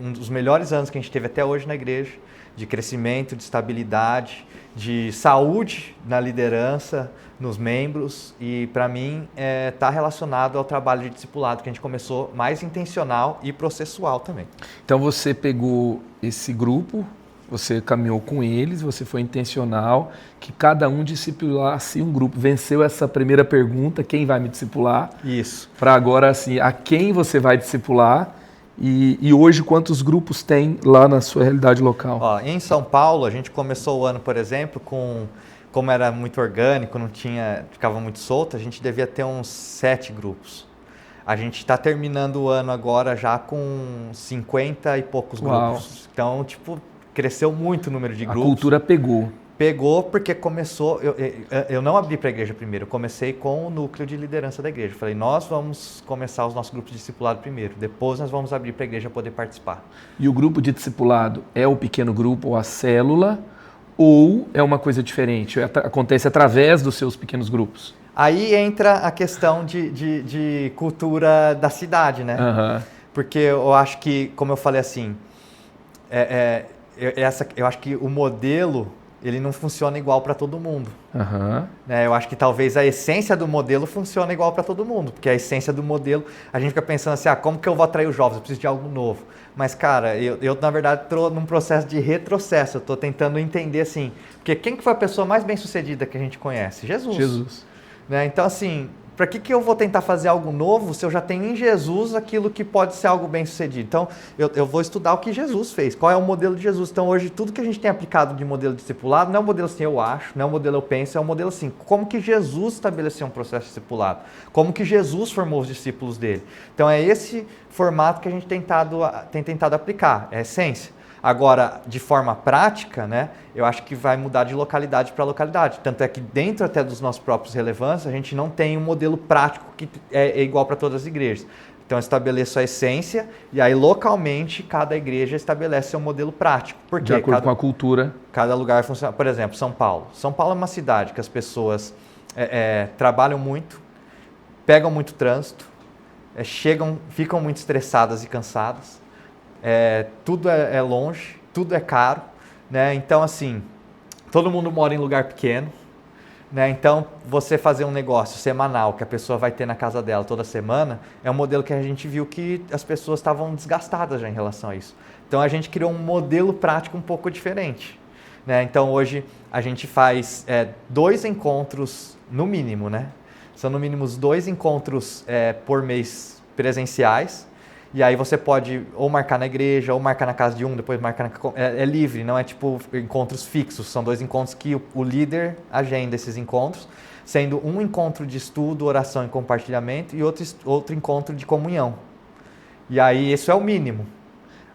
um dos melhores anos que a gente teve até hoje na igreja, de crescimento, de estabilidade, de saúde na liderança, nos membros, e para mim está relacionado ao trabalho de discipulado que a gente começou mais intencional e processual também. Então você pegou esse grupo, você caminhou com eles, você foi intencional, que cada um discipulasse um grupo. Venceu essa primeira pergunta, quem vai me discipular? Isso. Para agora, assim, a quem você vai discipular e hoje quantos grupos tem lá na sua realidade local? Ó, em São Paulo, a gente começou o ano, por exemplo, como era muito orgânico, ficava muito solto, a gente devia ter uns 7 grupos. A gente está terminando o ano agora já com 50 e poucos grupos. Então, tipo... Cresceu muito o número de grupos. A cultura pegou. Pegou porque começou... Eu não abri para a igreja primeiro, eu comecei com o núcleo de liderança da igreja. Falei, nós vamos começar os nossos grupos de discipulado primeiro, depois nós vamos abrir para a igreja poder participar. E o grupo de discipulado é o pequeno grupo ou a célula, ou é uma coisa diferente? Acontece através dos seus pequenos grupos? Aí entra a questão de cultura da cidade, né? Uhum. Porque eu acho que, como eu falei assim... Eu acho que o modelo ele não funciona igual para todo mundo. Uhum. Eu acho que talvez a essência do modelo funcione igual para todo mundo, porque a essência do modelo, a gente fica pensando assim, como que eu vou atrair os jovens? Eu preciso de algo novo. Mas, cara, eu na verdade estou num processo de retrocesso, eu estou tentando entender assim, porque quem que foi a pessoa mais bem-sucedida que a gente conhece? Jesus. Jesus. Então, assim, Para que eu vou tentar fazer algo novo se eu já tenho em Jesus aquilo que pode ser algo bem sucedido? Então, eu vou estudar o que Jesus fez, qual é o modelo de Jesus. Então, hoje, tudo que a gente tem aplicado de modelo discipulado não é um modelo assim, eu acho, não é um modelo eu penso, é um modelo assim, como que Jesus estabeleceu um processo discipulado, como que Jesus formou os discípulos dele. Então, é esse formato que a gente tem tentado aplicar, é a essência. Agora, de forma prática, né, eu acho que vai mudar de localidade para localidade. Tanto é que dentro até dos nossos próprios relevâncias, a gente não tem um modelo prático que é igual para todas as igrejas. Então, eu estabeleço a essência e aí, localmente, cada igreja estabelece seu modelo prático. Porque de acordo com a cultura. Cada lugar funciona. Por exemplo, São Paulo. São Paulo é uma cidade que as pessoas trabalham muito, pegam muito trânsito, ficam muito estressadas e cansadas. Tudo é longe, tudo é caro, né? Então, assim, todo mundo mora em lugar pequeno, né? Então, você fazer um negócio semanal que a pessoa vai ter na casa dela toda semana, é um modelo que a gente viu que as pessoas estavam desgastadas já em relação a isso. Então, a gente criou um modelo prático um pouco diferente, né? Então, hoje, a gente faz 2 encontros, no mínimo, né? São, no mínimo, 2 encontros por mês presenciais. E aí você pode ou marcar na igreja, ou marcar na casa de um, depois marcar na... É livre, não é tipo encontros fixos. São 2 encontros que o líder agenda esses encontros, sendo um encontro de estudo, oração e compartilhamento e outro encontro de comunhão. E aí isso é o mínimo.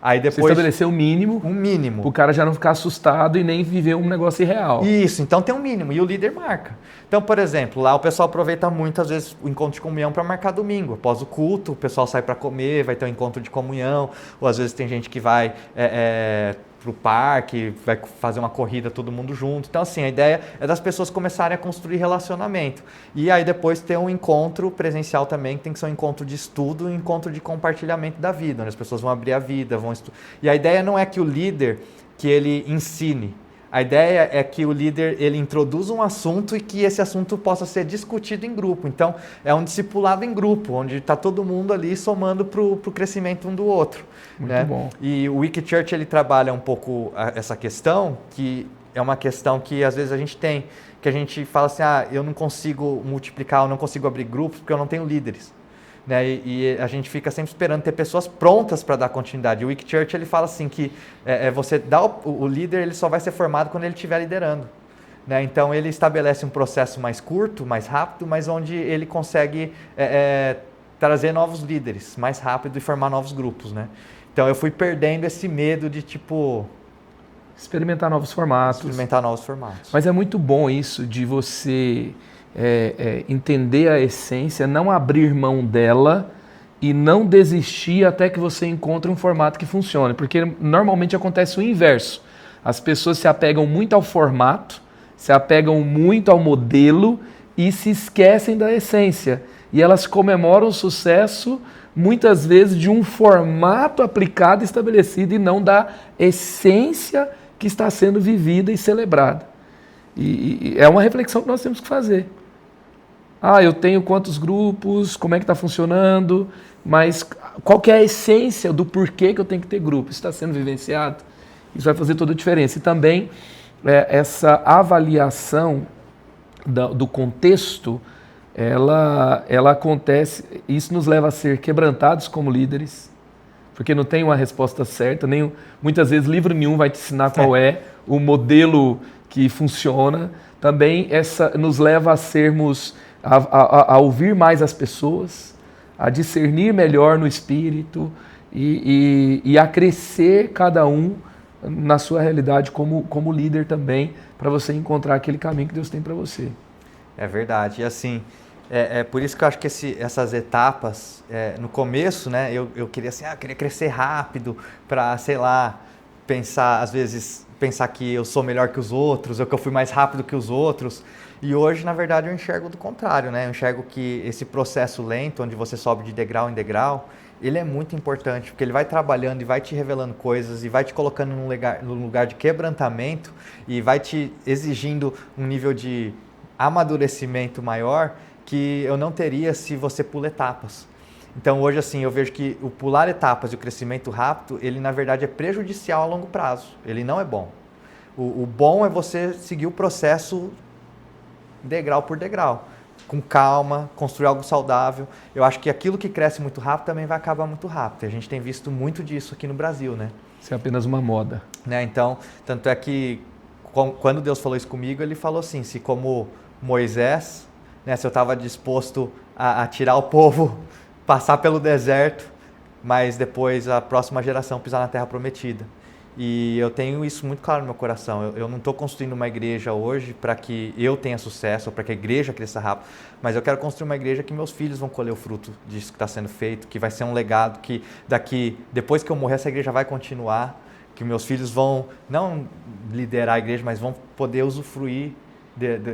Aí depois, você estabeleceu o mínimo. Um mínimo. Para o cara já não ficar assustado e nem viver um negócio irreal. Isso, então tem um mínimo e o líder marca. Então, por exemplo, lá o pessoal aproveita muito, às vezes, o encontro de comunhão para marcar domingo. Após o culto, o pessoal sai para comer, vai ter um encontro de comunhão. Ou às vezes tem gente que vai para o parque, vai fazer uma corrida todo mundo junto. Então, assim, a ideia é das pessoas começarem a construir relacionamento. E aí depois ter um encontro presencial também, que tem que ser um encontro de estudo e um encontro de compartilhamento da vida, onde as pessoas vão abrir a vida, vão estudar. E a ideia não é que o líder, que ele ensine. A ideia é que o líder ele introduza um assunto e que esse assunto possa ser discutido em grupo. Então, é um discipulado em grupo, onde está todo mundo ali somando para o crescimento um do outro. Muito né? bom. E o Wiki Church ele trabalha um pouco essa questão, que é uma questão que às vezes a gente tem, que a gente fala assim, eu não consigo multiplicar, eu não consigo abrir grupos porque eu não tenho líderes. Né? E a gente fica sempre esperando ter pessoas prontas para dar continuidade. O Wiki Church ele fala assim que você dá o líder ele só vai ser formado quando ele estiver liderando. Né? Então ele estabelece um processo mais curto, mais rápido, mas onde ele consegue trazer novos líderes mais rápido e formar novos grupos. Né? Então eu fui perdendo esse medo de experimentar novos formatos. Mas é muito bom isso de você entender a essência, não abrir mão dela e não desistir até que você encontre um formato que funcione, porque normalmente acontece o inverso. As pessoas se apegam muito ao formato, se apegam muito ao modelo e se esquecem da essência. E elas comemoram o sucesso muitas vezes de um formato aplicado, estabelecido e não da essência que está sendo vivida e celebrada. E é uma reflexão que nós temos que fazer. Eu tenho quantos grupos, como é que está funcionando, mas qual que é a essência do porquê que eu tenho que ter grupo? Isso está sendo vivenciado? Isso vai fazer toda a diferença. E também essa avaliação do contexto, ela acontece, isso nos leva a ser quebrantados como líderes, porque não tem uma resposta certa, muitas vezes livro nenhum vai te ensinar qual é o modelo que funciona. Também nos leva a sermos, a ouvir mais as pessoas, a discernir melhor no espírito e a crescer cada um na sua realidade como líder também, para você encontrar aquele caminho que Deus tem para você. É verdade. E assim, por isso que eu acho que essas etapas, no começo, né, eu queria assim, eu queria crescer rápido para, sei lá, às vezes pensar que eu sou melhor que os outros, ou que eu fui mais rápido que os outros. E hoje, na verdade, eu enxergo do contrário, né? Eu enxergo que esse processo lento, onde você sobe de degrau em degrau, ele é muito importante, porque ele vai trabalhando e vai te revelando coisas e vai te colocando num lugar de quebrantamento e vai te exigindo um nível de amadurecimento maior que eu não teria se você pula etapas. Então hoje assim, eu vejo que o pular etapas e o crescimento rápido, ele na verdade é prejudicial a longo prazo, ele não é bom. O bom é você seguir o processo degrau por degrau. com calma, construir algo saudável. Eu acho que aquilo que cresce muito rápido também vai acabar muito rápido. A gente tem visto muito disso aqui no Brasil, né? Isso é apenas uma moda. Né? Então, tanto é que quando Deus falou isso comigo, ele falou assim, se como Moisés, né, se eu estava disposto a tirar o povo, passar pelo deserto, mas depois a próxima geração pisar na Terra Prometida. E eu tenho isso muito claro no meu coração. Eu não estou construindo uma igreja hoje para que eu tenha sucesso, ou para que a igreja cresça rápido, mas eu quero construir uma igreja que meus filhos vão colher o fruto disso que está sendo feito, que vai ser um legado que depois que eu morrer, essa igreja vai continuar, que meus filhos vão não liderar a igreja, mas vão poder usufruir.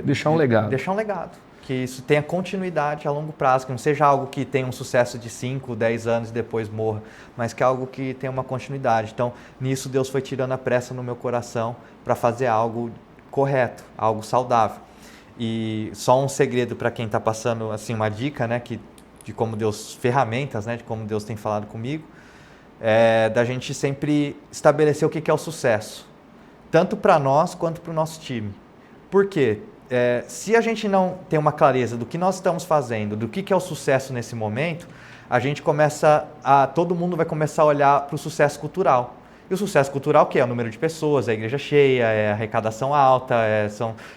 Deixar um legado. Deixar um legado. Que isso tenha continuidade a longo prazo, que não seja algo que tenha um sucesso de 5, 10 anos e depois morra, mas que é algo que tenha uma continuidade. Então, nisso Deus foi tirando a pressa no meu coração para fazer algo correto, algo saudável. E só um segredo para quem está passando, assim, uma dica, né, de como Deus, ferramentas, né, de como Deus tem falado comigo, da gente sempre estabelecer o que é o sucesso, tanto para nós quanto para o nosso time. Por quê? Se a gente não tem uma clareza do que nós estamos fazendo, do que é o sucesso nesse momento, a gente todo mundo vai começar a olhar para o sucesso cultural. E o sucesso cultural o quê? É o número de pessoas, é a igreja cheia, é a arrecadação alta,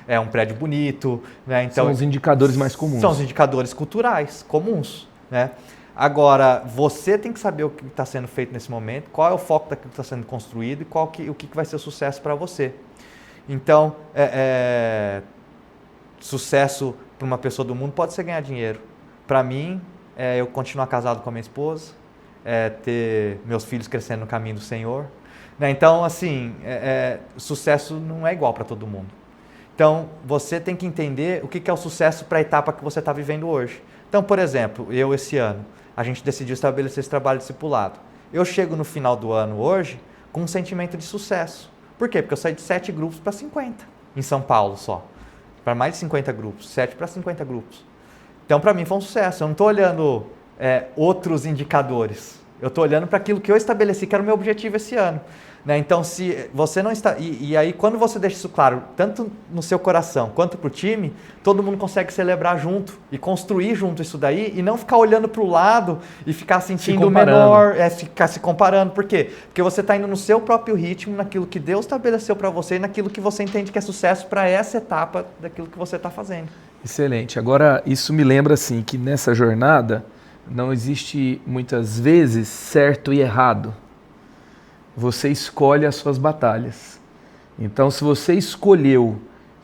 é um prédio bonito. Né? Então, são os indicadores mais comuns. São os indicadores culturais comuns. Né? Agora, você tem que saber o que está sendo feito nesse momento, qual é o foco daquilo que está sendo construído e o que vai ser o sucesso para você. Então, sucesso para uma pessoa do mundo pode ser ganhar dinheiro. Para mim, eu continuar casado com a minha esposa, ter meus filhos crescendo no caminho do Senhor. Né? Então, assim, sucesso não é igual para todo mundo. Então, você tem que entender o que é o sucesso para a etapa que você está vivendo hoje. Então, por exemplo, esse ano, a gente decidiu estabelecer esse trabalho discipulado. Eu chego no final do ano hoje com um sentimento de sucesso. Por quê? Porque eu saí de 7 grupos para 50 em São Paulo só. Para mais de 50 grupos, 7 para 50 grupos. Então, para mim, foi um sucesso. Eu não estou olhando outros indicadores. Eu estou olhando para aquilo que eu estabeleci, que era o meu objetivo esse ano. Né? Então, se você não está... E aí, quando você deixa isso claro, tanto no seu coração quanto para o time, todo mundo consegue celebrar junto e construir junto isso daí e não ficar olhando para o lado e ficar sentindo menor, ficar se comparando. Por quê? Porque você está indo no seu próprio ritmo, naquilo que Deus estabeleceu para você e naquilo que você entende que é sucesso para essa etapa daquilo que você está fazendo. Excelente. Agora, isso me lembra assim que nessa jornada não existe muitas vezes certo e errado. Você escolhe as suas batalhas. Então, se você escolheu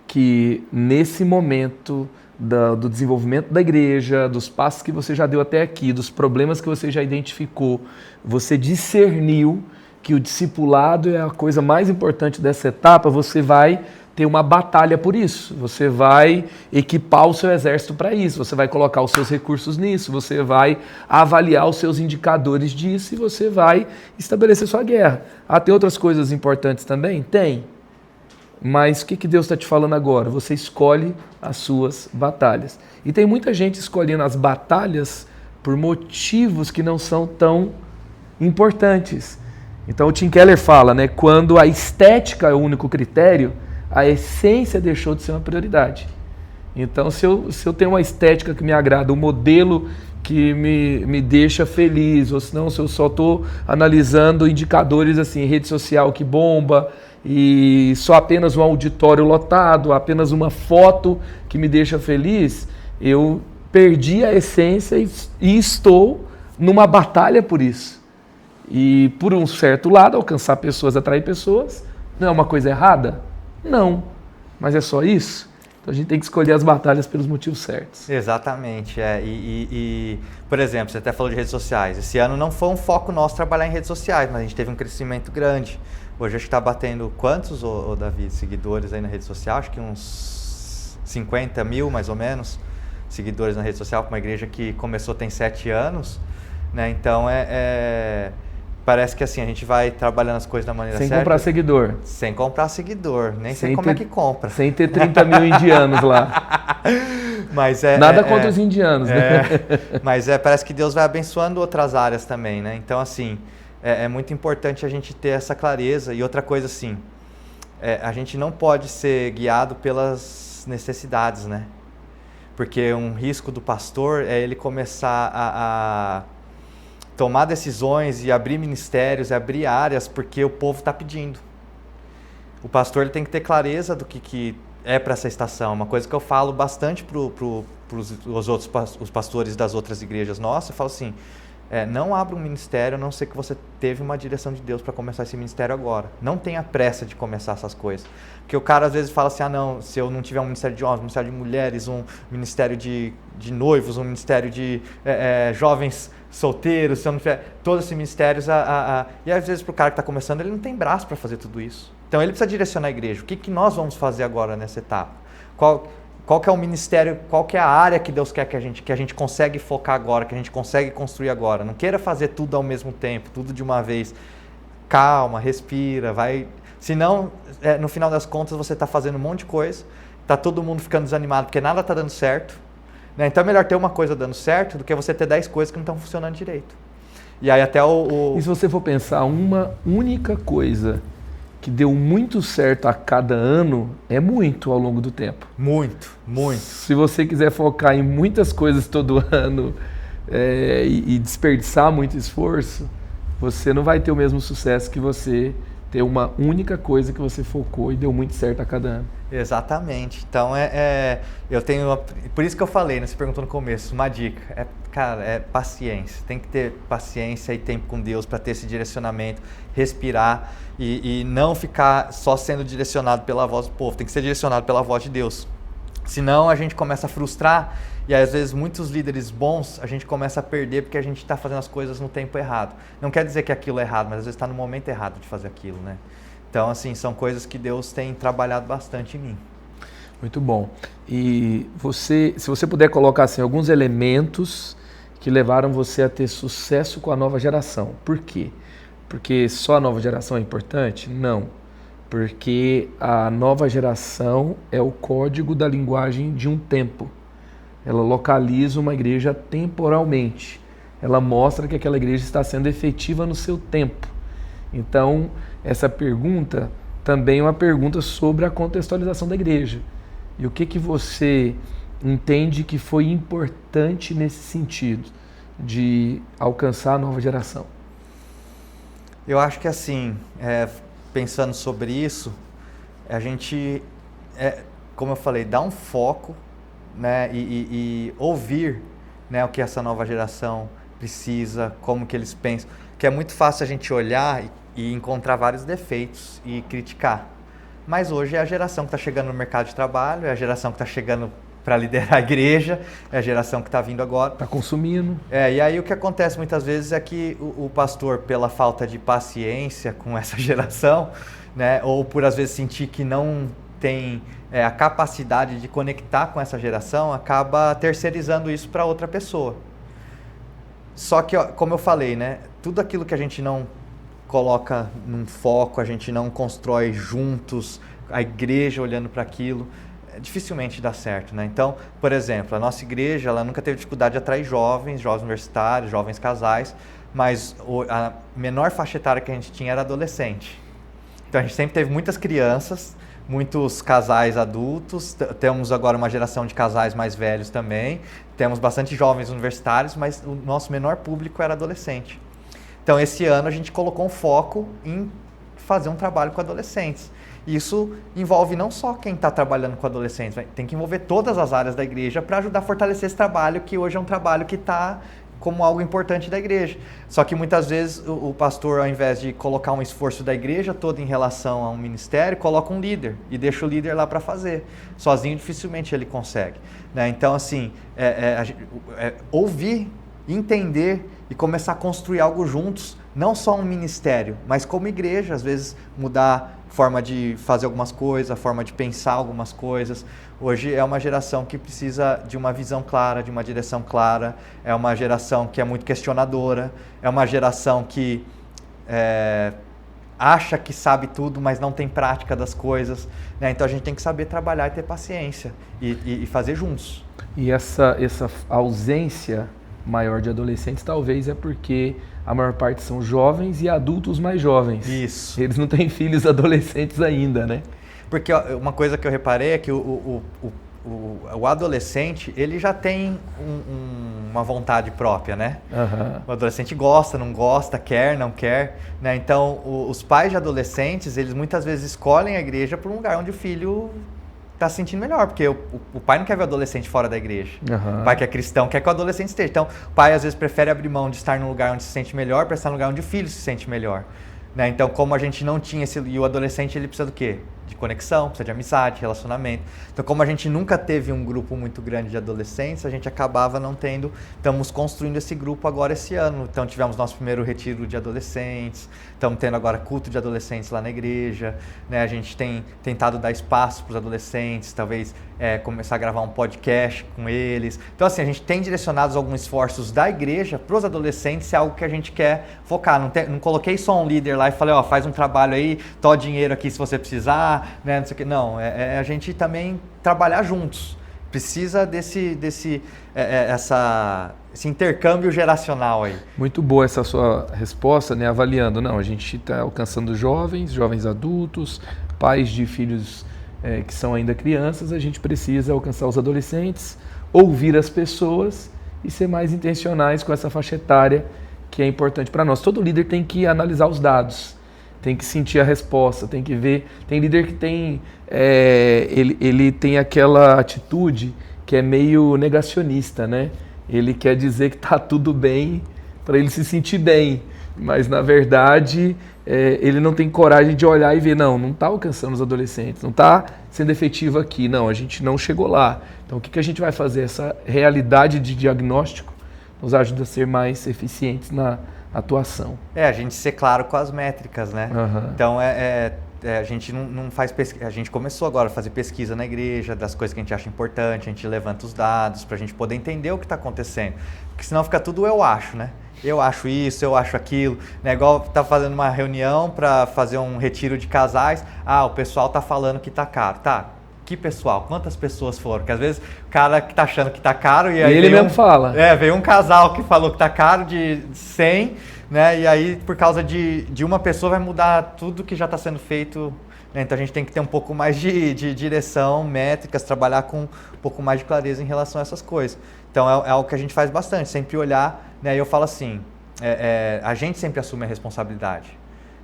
que nesse momento do desenvolvimento da igreja, dos passos que você já deu até aqui, dos problemas que você já identificou, você discerniu que o discipulado é a coisa mais importante dessa etapa, você vai ter uma batalha por isso, você vai equipar o seu exército para isso, você vai colocar os seus recursos nisso, você vai avaliar os seus indicadores disso e você vai estabelecer sua guerra. Tem outras coisas importantes também? Tem. Mas o que Deus está te falando agora? Você escolhe as suas batalhas. E tem muita gente escolhendo as batalhas por motivos que não são tão importantes. Então o Tim Keller fala, né, quando a estética é o único critério, a essência deixou de ser uma prioridade. Então, se eu tenho uma estética que me agrada, um modelo que me deixa feliz, ou senão se eu só estou analisando indicadores assim, rede social que bomba, e só apenas um auditório lotado, apenas uma foto que me deixa feliz, eu perdi a essência e estou numa batalha por isso. E por um certo lado, alcançar pessoas, atrair pessoas, não é uma coisa errada? Não, mas é só isso? Então a gente tem que escolher as batalhas pelos motivos certos. Exatamente. Por exemplo, você até falou de redes sociais. Esse ano não foi um foco nosso trabalhar em redes sociais, mas a gente teve um crescimento grande. Hoje acho que está batendo quantos, Davi, seguidores aí na rede social? Acho que uns 50 mil, mais ou menos, seguidores na rede social, para uma igreja que começou tem 7 anos. Né? Então, parece que assim, a gente vai trabalhando as coisas da maneira certa. Sem comprar seguidor. Sem comprar seguidor, nem sei como é que compra. Sem ter 30 mil indianos lá. Mas nada contra os indianos, né? Mas parece que Deus vai abençoando outras áreas também, né? Então, assim, é muito importante a gente ter essa clareza. E outra coisa, assim, a gente não pode ser guiado pelas necessidades, né? Porque um risco do pastor é ele começar a tomar decisões e abrir ministérios, abrir áreas, porque o povo está pedindo. O pastor ele tem que ter clareza do que é para essa estação. Uma coisa que eu falo bastante para os pastores das outras igrejas nossas, eu falo assim, não abra um ministério a não ser que você teve uma direção de Deus para começar esse ministério agora. Não tenha pressa de começar essas coisas. Porque o cara às vezes fala assim, não, se eu não tiver um ministério de homens, um ministério de mulheres, um ministério de noivos, um ministério de jovens solteiros, se eu não tiver todos esses ministérios, e às vezes para o cara que está começando, ele não tem braço para fazer tudo isso. Então ele precisa direcionar a igreja. O que nós vamos fazer agora nessa etapa? Qual que é o ministério, qual que é a área que Deus quer que a gente consegue focar agora, que a gente consegue construir agora? Não queira fazer tudo ao mesmo tempo, tudo de uma vez. Calma, respira, vai. Senão, no final das contas, você está fazendo um monte de coisa, está todo mundo ficando desanimado porque nada está dando certo. Né? Então é melhor ter uma coisa dando certo do que você ter 10 coisas que não estão funcionando direito. E aí até E se você for pensar, uma única coisa que deu muito certo a cada ano, é muito ao longo do tempo. Muito. Se você quiser focar em muitas coisas todo ano e desperdiçar muito esforço, você não vai ter o mesmo sucesso que você ter uma única coisa que você focou e deu muito certo a cada ano. Exatamente. Então, eu tenho... Por isso que eu falei, né? Você perguntou no começo, uma dica. Cara, paciência. Tem que ter paciência e tempo com Deus para ter esse direcionamento, respirar e não ficar só sendo direcionado pela voz do povo. Tem que ser direcionado pela voz de Deus. Senão, a gente começa a frustrar e, às vezes, muitos líderes bons, a gente começa a perder porque a gente está fazendo as coisas no tempo errado. Não quer dizer que aquilo é errado, mas, às vezes, está no momento errado de fazer aquilo, né? Então, assim, são coisas que Deus tem trabalhado bastante em mim. Muito bom. E se você puder colocar assim, alguns elementos que levaram você a ter sucesso com a nova geração. Por quê? Porque só a nova geração é importante? Não. Porque a nova geração é o código da linguagem de um tempo. Ela localiza uma igreja temporalmente. Ela mostra que aquela igreja está sendo efetiva no seu tempo. Então, essa pergunta também é uma pergunta sobre a contextualização da igreja. E o que você entende que foi importante nesse sentido, de alcançar a nova geração? Eu acho que assim, pensando sobre isso, a gente, como eu falei, dá um foco, né, e ouvir, né, o que essa nova geração precisa, como que eles pensam. Que é muito fácil a gente olhar e encontrar vários defeitos e criticar. Mas hoje é a geração que está chegando no mercado de trabalho, é a geração que está chegando para liderar a igreja, é a geração que está vindo agora. Está consumindo. E aí o que acontece muitas vezes é que o pastor, pela falta de paciência com essa geração, né, ou por às vezes sentir que não tem a capacidade de conectar com essa geração, acaba terceirizando isso para outra pessoa. Só que, como eu falei, né, tudo aquilo que a gente não coloca num foco, a gente não constrói juntos, a igreja olhando para aquilo, dificilmente dá certo, né? Então, por exemplo, a nossa igreja, ela nunca teve dificuldade de atrair jovens universitários, jovens casais, mas a menor faixa etária que a gente tinha era adolescente. Então, a gente sempre teve muitas crianças, muitos casais adultos, temos agora uma geração de casais mais velhos também, temos bastante jovens universitários, mas o nosso menor público era adolescente. Então, esse ano a gente colocou um foco em fazer um trabalho com adolescentes. Isso envolve não só quem está trabalhando com adolescentes, tem que envolver todas as áreas da igreja para ajudar a fortalecer esse trabalho, que hoje é um trabalho que está como algo importante da igreja. Só que muitas vezes o pastor, ao invés de colocar um esforço da igreja toda em relação a um ministério, coloca um líder e deixa o líder lá para fazer. Sozinho dificilmente ele consegue, né? Então, assim, ouvir, entender e começar a construir algo juntos, não só um ministério, mas como igreja, às vezes mudar a forma de fazer algumas coisas, a forma de pensar algumas coisas. Hoje é uma geração que precisa de uma visão clara, de uma direção clara, é uma geração que é muito questionadora, é uma geração que acha que sabe tudo, mas não tem prática das coisas, né? Então a gente tem que saber trabalhar e ter paciência e fazer juntos. E essa ausência maior de adolescentes talvez é porque a maior parte são jovens e adultos mais jovens. Isso. Eles não têm filhos adolescentes ainda, né? Porque uma coisa que eu reparei é que o adolescente, ele já tem uma vontade própria, né? O adolescente gosta, não gosta, quer, não quer, né? Então, os pais de adolescentes, eles muitas vezes escolhem a igreja por um lugar onde o filho está se sentindo melhor, porque o pai não quer ver o adolescente fora da igreja. O pai que é cristão quer que o adolescente esteja. Então, o pai às vezes prefere abrir mão de estar num lugar onde se sente melhor para estar num lugar onde o filho se sente melhor. Né? Então, como a gente não tinha e o adolescente, ele precisa do quê? De conexão, precisa de amizade, relacionamento. Então, como a gente nunca teve um grupo muito grande de adolescentes, a gente acabava não tendo. Estamos construindo esse grupo agora esse ano. Então, tivemos nosso primeiro retiro de adolescentes, estamos tendo agora culto de adolescentes lá na igreja, né? A gente tem tentado dar espaço para os adolescentes, talvez começar a gravar um podcast com eles. Então, assim, a gente tem direcionado alguns esforços da igreja para os adolescentes, é algo que a gente quer focar. Não coloquei só um líder lá e falei, faz um trabalho aí, tó dinheiro aqui se você precisar, né? Não sei o que. Não, a gente também trabalhar juntos. Precisa desse intercâmbio geracional aí. Muito boa essa sua resposta, né? Avaliando, a gente está alcançando jovens adultos, pais de filhos que são ainda crianças, a gente precisa alcançar os adolescentes, ouvir as pessoas e ser mais intencionais com essa faixa etária que é importante para nós. Todo líder tem que analisar os dados, tem que sentir a resposta, tem que ver. Tem líder que tem, ele tem aquela atitude que é meio negacionista, né? Ele quer dizer que está tudo bem para ele se sentir bem, mas na verdade ele não tem coragem de olhar e ver, não está alcançando os adolescentes, não está sendo efetivo aqui, não, a gente não chegou lá. Então o que a gente vai fazer? Essa realidade de diagnóstico nos ajuda a ser mais eficientes na atuação. A gente ser claro com as métricas, né? Então a gente não faz pesquisa, a gente começou agora a fazer pesquisa na igreja, das coisas que a gente acha importante, a gente levanta os dados para a gente poder entender o que está acontecendo, porque senão fica tudo eu acho, né? Eu acho isso, eu acho aquilo, né? Igual tá fazendo uma reunião para fazer um retiro de casais, o pessoal tá falando que tá caro, tá? Que pessoal? Quantas pessoas foram? Porque às vezes o cara que tá achando que tá caro e aí ele mesmo fala. Veio um casal que falou que tá caro de 100, né? E aí por causa de uma pessoa vai mudar tudo que já está sendo feito, né? Então a gente tem que ter um pouco mais de direção, métricas, trabalhar com um pouco mais de clareza em relação a essas coisas. Então é algo que a gente faz bastante, sempre olhar, né? E eu falo assim, a gente sempre assume a responsabilidade.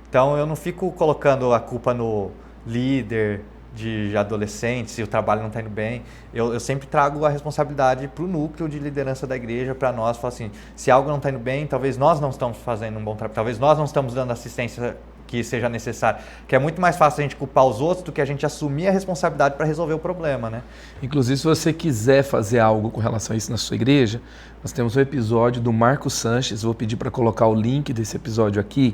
Então eu não fico colocando a culpa no líder de adolescentes, se o trabalho não está indo bem, eu sempre trago a responsabilidade para o núcleo de liderança da igreja, para nós, falo assim, se algo não está indo bem, talvez nós não estamos fazendo um bom trabalho, talvez nós não estamos dando assistência que seja necessária, que é muito mais fácil a gente culpar os outros do que a gente assumir a responsabilidade para resolver o problema, né? Inclusive, se você quiser fazer algo com relação a isso na sua igreja, nós temos um episódio do Marco Sanches, vou pedir para colocar o link desse episódio aqui.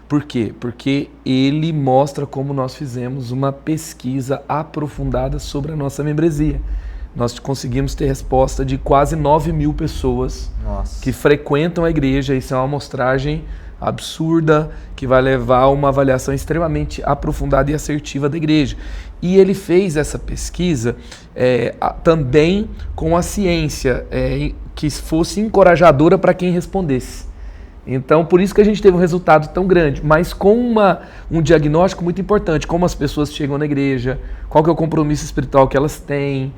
Por quê? Porque ele mostra como nós fizemos uma pesquisa aprofundada sobre a nossa membresia. Nós conseguimos ter resposta de quase 9.000 pessoas que frequentam a igreja. Isso é uma amostragem absurda que vai levar a uma avaliação extremamente aprofundada e assertiva da igreja. E ele fez essa pesquisa também com a ciência que fosse encorajadora para quem respondesse. Então, por isso que a gente teve um resultado tão grande, mas com um diagnóstico muito importante, como as pessoas chegam na igreja, qual que é o compromisso espiritual que elas têm,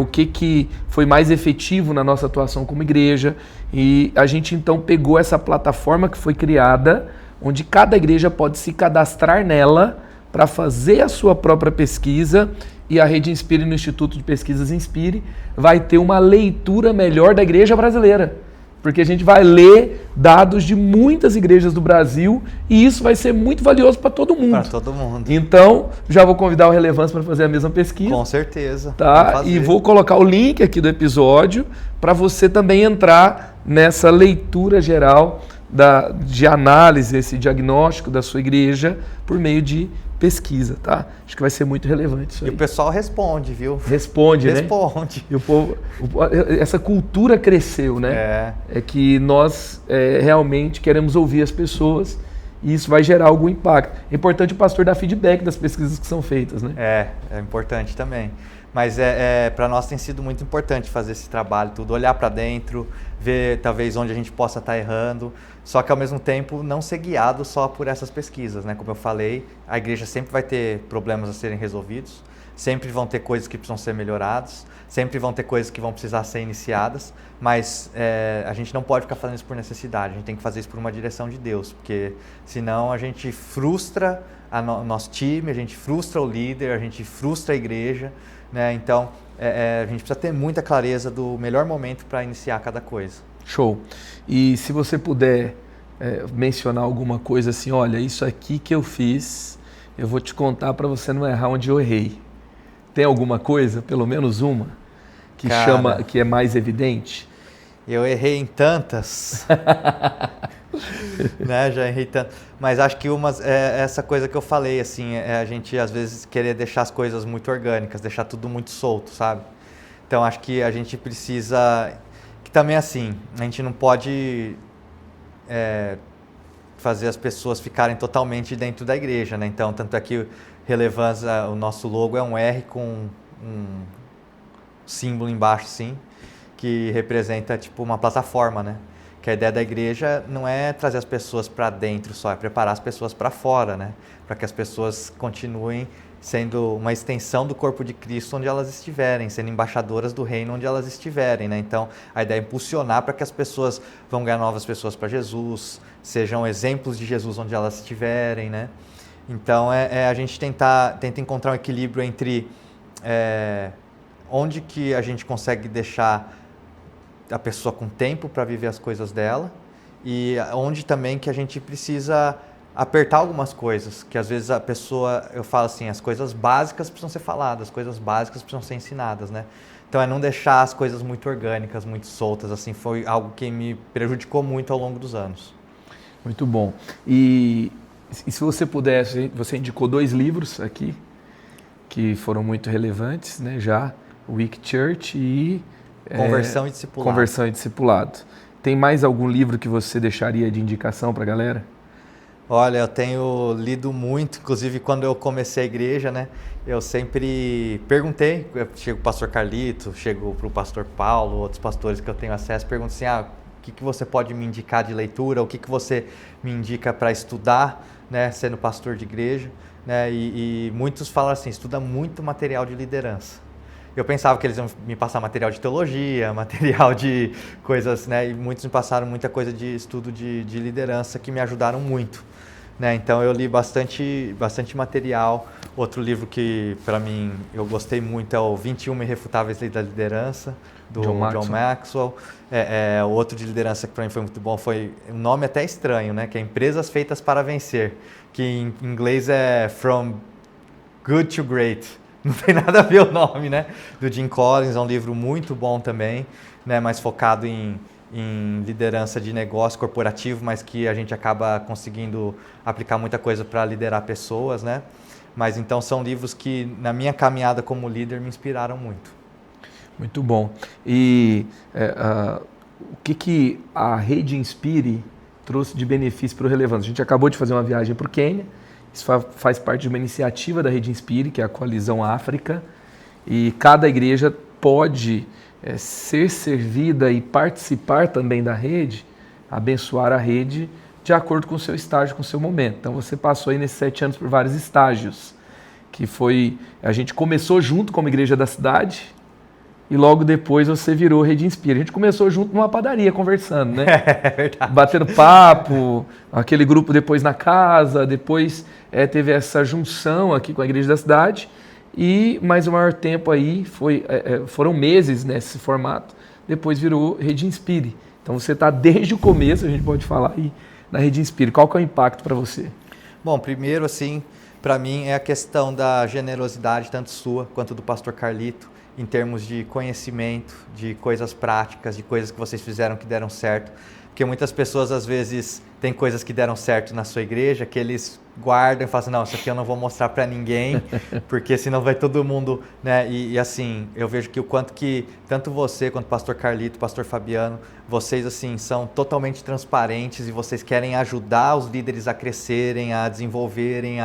o que foi mais efetivo na nossa atuação como igreja. E a gente então pegou essa plataforma que foi criada, onde cada igreja pode se cadastrar nela para fazer a sua própria pesquisa, e a Rede Inspire, no Instituto de Pesquisas Inspire, vai ter uma leitura melhor da igreja brasileira. Porque a gente vai ler dados de muitas igrejas do Brasil e isso vai ser muito valioso para todo mundo. Para todo mundo. Então, já vou convidar o Relevância para fazer a mesma pesquisa. Com certeza. Tá? E vou colocar o link aqui do episódio para você também entrar nessa leitura geral de análise, esse diagnóstico da sua igreja por meio de pesquisa, tá? Acho que vai ser muito relevante isso aí. E o pessoal responde, viu? Responde, né? Responde. E o povo, essa cultura cresceu, né? É que nós realmente queremos ouvir as pessoas e isso vai gerar algum impacto. É importante o pastor dar feedback das pesquisas que são feitas, né? É importante também. Mas para nós tem sido muito importante fazer esse trabalho, tudo, olhar para dentro, ver talvez onde a gente possa estar errando, só que ao mesmo tempo não ser guiado só por essas pesquisas, né? Como eu falei, a igreja sempre vai ter problemas a serem resolvidos, sempre vão ter coisas que precisam ser melhoradas, sempre vão ter coisas que vão precisar ser iniciadas, mas a gente não pode ficar fazendo isso por necessidade, a gente tem que fazer isso por uma direção de Deus, porque senão a gente frustra o nosso time, a gente frustra o líder, a gente frustra a igreja, né? Então a gente precisa ter muita clareza do melhor momento para iniciar cada coisa. Show. E se você puder mencionar alguma coisa assim, olha, isso aqui que eu fiz, eu vou te contar para você não errar onde eu errei. Tem alguma coisa, pelo menos uma, que é mais evidente? Eu errei em tantas, né? Já errei tanto. Mas acho que essa coisa que eu falei, assim, a gente às vezes querer deixar as coisas muito orgânicas, deixar tudo muito solto, sabe? Então acho que a gente precisa, que também assim, a gente não pode fazer as pessoas ficarem totalmente dentro da igreja, né? Então, tanto é que relevância, o nosso logo é um R com um símbolo embaixo, sim, que representa tipo uma plataforma, né? Que a ideia da igreja não é trazer as pessoas para dentro só, é preparar as pessoas para fora, né? Para que as pessoas continuem sendo uma extensão do corpo de Cristo onde elas estiverem, sendo embaixadoras do reino onde elas estiverem, né? Então, a ideia é impulsionar para que as pessoas vão ganhar novas pessoas para Jesus, sejam exemplos de Jesus onde elas estiverem, né? Então, a gente tenta encontrar um equilíbrio entre onde que a gente consegue deixar a pessoa com tempo para viver as coisas dela e onde também que a gente precisa apertar algumas coisas, que às vezes a pessoa, eu falo assim, as coisas básicas precisam ser faladas, as coisas básicas precisam ser ensinadas, né? Então, não deixar as coisas muito orgânicas, muito soltas, assim, foi algo que me prejudicou muito ao longo dos anos. Muito bom. E se você pudesse, você indicou 2 livros aqui, que foram muito relevantes, né, já, Weak Church e Conversão e Discipulado. Conversão e Discipulado. Tem mais algum livro que você deixaria de indicação para a galera? Olha, eu tenho lido muito, inclusive quando eu comecei a igreja, né, eu sempre perguntei, eu chego para o pastor Carlito, chego para o pastor Paulo, outros pastores que eu tenho acesso, pergunto assim, o que você pode me indicar de leitura, o que você me indica para estudar, né, sendo pastor de igreja, né, e muitos falam assim, estuda muito material de liderança. Eu pensava que eles iam me passar material de teologia, material de coisas, né, e muitos me passaram muita coisa de estudo de liderança que me ajudaram muito, né, então eu li bastante material. Outro livro que para mim eu gostei muito é o 21 Irrefutáveis Leis da Liderança, do John Maxwell. Outro de liderança que para mim foi muito bom foi um nome até estranho, né? Que é Empresas Feitas para Vencer, que em inglês é From Good to Great. Não tem nada a ver o nome, né? Do Jim Collins, é um livro muito bom também, né? Mais focado em liderança de negócio corporativo, mas que a gente acaba conseguindo aplicar muita coisa para liderar pessoas, né? Mas então são livros que na minha caminhada como líder me inspiraram muito. Muito bom. E o que a Rede Inspire trouxe de benefício para o Relevância? A gente acabou de fazer uma viagem para o Quênia, isso faz parte de uma iniciativa da Rede Inspire, que é a Coalizão África, e cada igreja pode ser servida e participar também da rede, abençoar a rede de acordo com o seu estágio, com o seu momento. Então você passou aí nesses 7 anos por vários estágios, que foi, a gente começou junto como igreja da cidade e logo depois você virou Rede Inspire. A gente começou junto numa padaria conversando, né? É verdade. Batendo papo, aquele grupo depois na casa, depois teve essa junção aqui com a igreja da cidade e mais o maior tempo aí foram meses nesse formato, depois virou Rede Inspire. Então você está desde o começo, a gente pode falar aí, na Rede Inspire. Qual que é o impacto para você? Bom, primeiro, assim, para mim é a questão da generosidade, tanto sua quanto do pastor Carlito, em termos de conhecimento, de coisas práticas, de coisas que vocês fizeram que deram certo. Porque muitas pessoas, às vezes, têm coisas que deram certo na sua igreja, que eles guardam e falam assim, não, isso aqui eu não vou mostrar para ninguém, porque senão vai todo mundo, né? E assim, eu vejo que o quanto que, tanto você quanto o pastor Carlito, o pastor Fabiano, vocês, assim, são totalmente transparentes e vocês querem ajudar os líderes a crescerem, a desenvolverem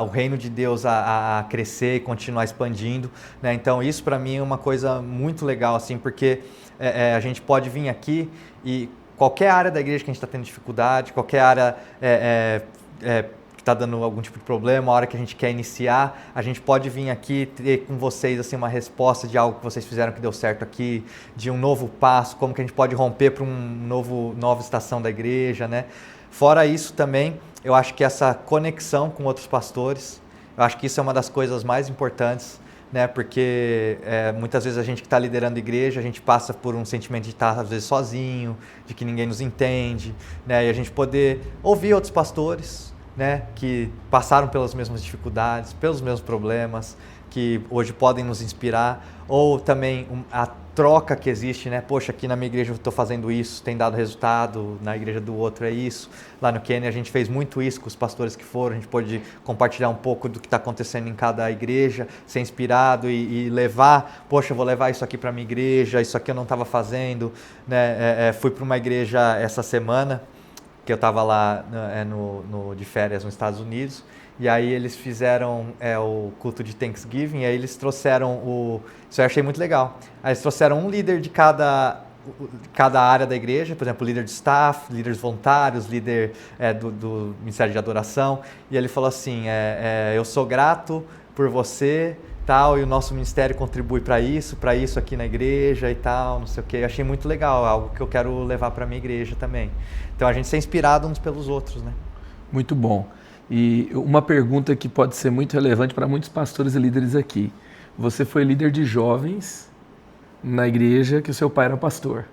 o reino de Deus a crescer e continuar expandindo, né? Então, isso para mim é uma coisa muito legal, assim, porque a gente pode vir aqui e qualquer área da igreja que a gente está tendo dificuldade, qualquer área que está dando algum tipo de problema, a hora que a gente quer iniciar, a gente pode vir aqui ter com vocês assim, uma resposta de algo que vocês fizeram que deu certo aqui, de um novo passo, como que a gente pode romper para nova estação da igreja, né? Fora isso também, eu acho que essa conexão com outros pastores, eu acho que isso é uma das coisas mais importantes, né? Porque muitas vezes a gente que está liderando a igreja, a gente passa por um sentimento de estar às vezes sozinho, de que ninguém nos entende, né? E a gente poder ouvir outros pastores, né? Que passaram pelas mesmas dificuldades, pelos mesmos problemas, que hoje podem nos inspirar, ou também a troca que existe, né? Poxa, aqui na minha igreja eu estou fazendo isso, tem dado resultado, na igreja do outro é isso. Lá no Quênia a gente fez muito isso com os pastores que foram, a gente pôde compartilhar um pouco do que está acontecendo em cada igreja, ser inspirado e levar, poxa, eu vou levar isso aqui para a minha igreja, isso aqui eu não estava fazendo, né? Fui para uma igreja essa semana, que eu estava lá de férias nos Estados Unidos, e aí eles fizeram o culto de Thanksgiving, e aí eles trouxeram isso eu achei muito legal. Aí eles trouxeram um líder de cada área da igreja, por exemplo, líder de staff, líderes voluntários, líder do Ministério de Adoração, e ele falou assim, eu sou grato por você, tal, e o nosso ministério contribui para isso aqui na igreja e tal, não sei o quê. Eu achei muito legal, algo que eu quero levar para a minha igreja também. Então a gente ser inspirado uns pelos outros, né? Muito bom. E uma pergunta que pode ser muito relevante para muitos pastores e líderes aqui. Você foi líder de jovens na igreja que o seu pai era pastor.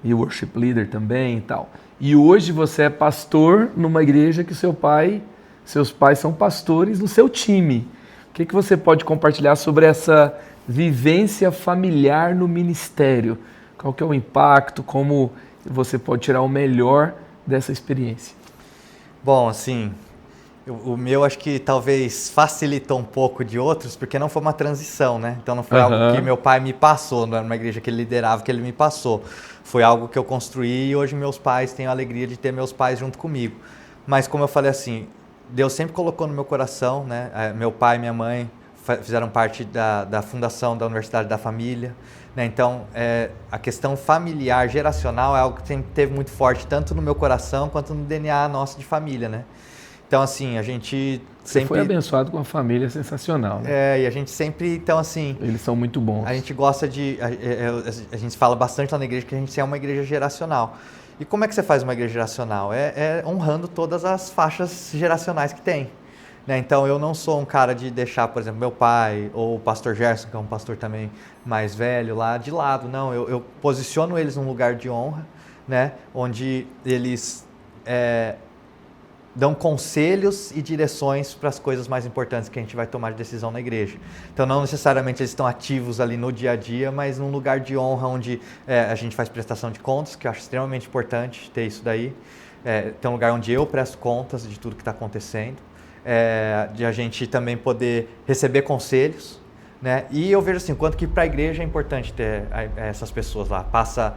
E worship leader também e tal. E hoje você é pastor numa igreja que seus pais são pastores no seu time. O que você pode compartilhar sobre essa vivência familiar no ministério? Qual que é o impacto? Como você pode tirar o melhor dessa experiência? Bom, assim, o meu acho que talvez facilitou um pouco de outros, porque não foi uma transição, né? Então não foi algo que meu pai me passou, não era uma igreja que ele liderava, que ele me passou. Foi algo que eu construí e hoje meus pais têm a alegria de ter meus pais junto comigo. Mas como eu falei assim, Deus sempre colocou no meu coração, né? Meu pai e minha mãe fizeram parte da fundação da Universidade da Família, né? Então, a questão familiar, geracional, é algo que sempre teve muito forte, tanto no meu coração quanto no DNA nosso de família, né? Então, assim, a gente sempre... Você foi abençoado com uma família sensacional, né? E a gente sempre, então, assim... Eles são muito bons. A gente gosta a gente fala bastante lá na igreja que a gente é uma igreja geracional. E como é que você faz uma igreja geracional? Honrando todas as faixas geracionais que tem, né? Então, eu não sou um cara de deixar, por exemplo, meu pai ou o pastor Gerson, que é um pastor também mais velho, lá de lado. Não, eu posiciono eles num lugar de honra, né? Onde eles dão conselhos e direções para as coisas mais importantes que a gente vai tomar de decisão na igreja. Então, não necessariamente eles estão ativos ali no dia a dia, mas num lugar de honra onde a gente faz prestação de contas, que eu acho extremamente importante ter isso daí. Tem um lugar onde eu presto contas de tudo que está acontecendo. De a gente também poder receber conselhos, né? E eu vejo assim, quanto que para a igreja é importante ter essas pessoas lá. Passa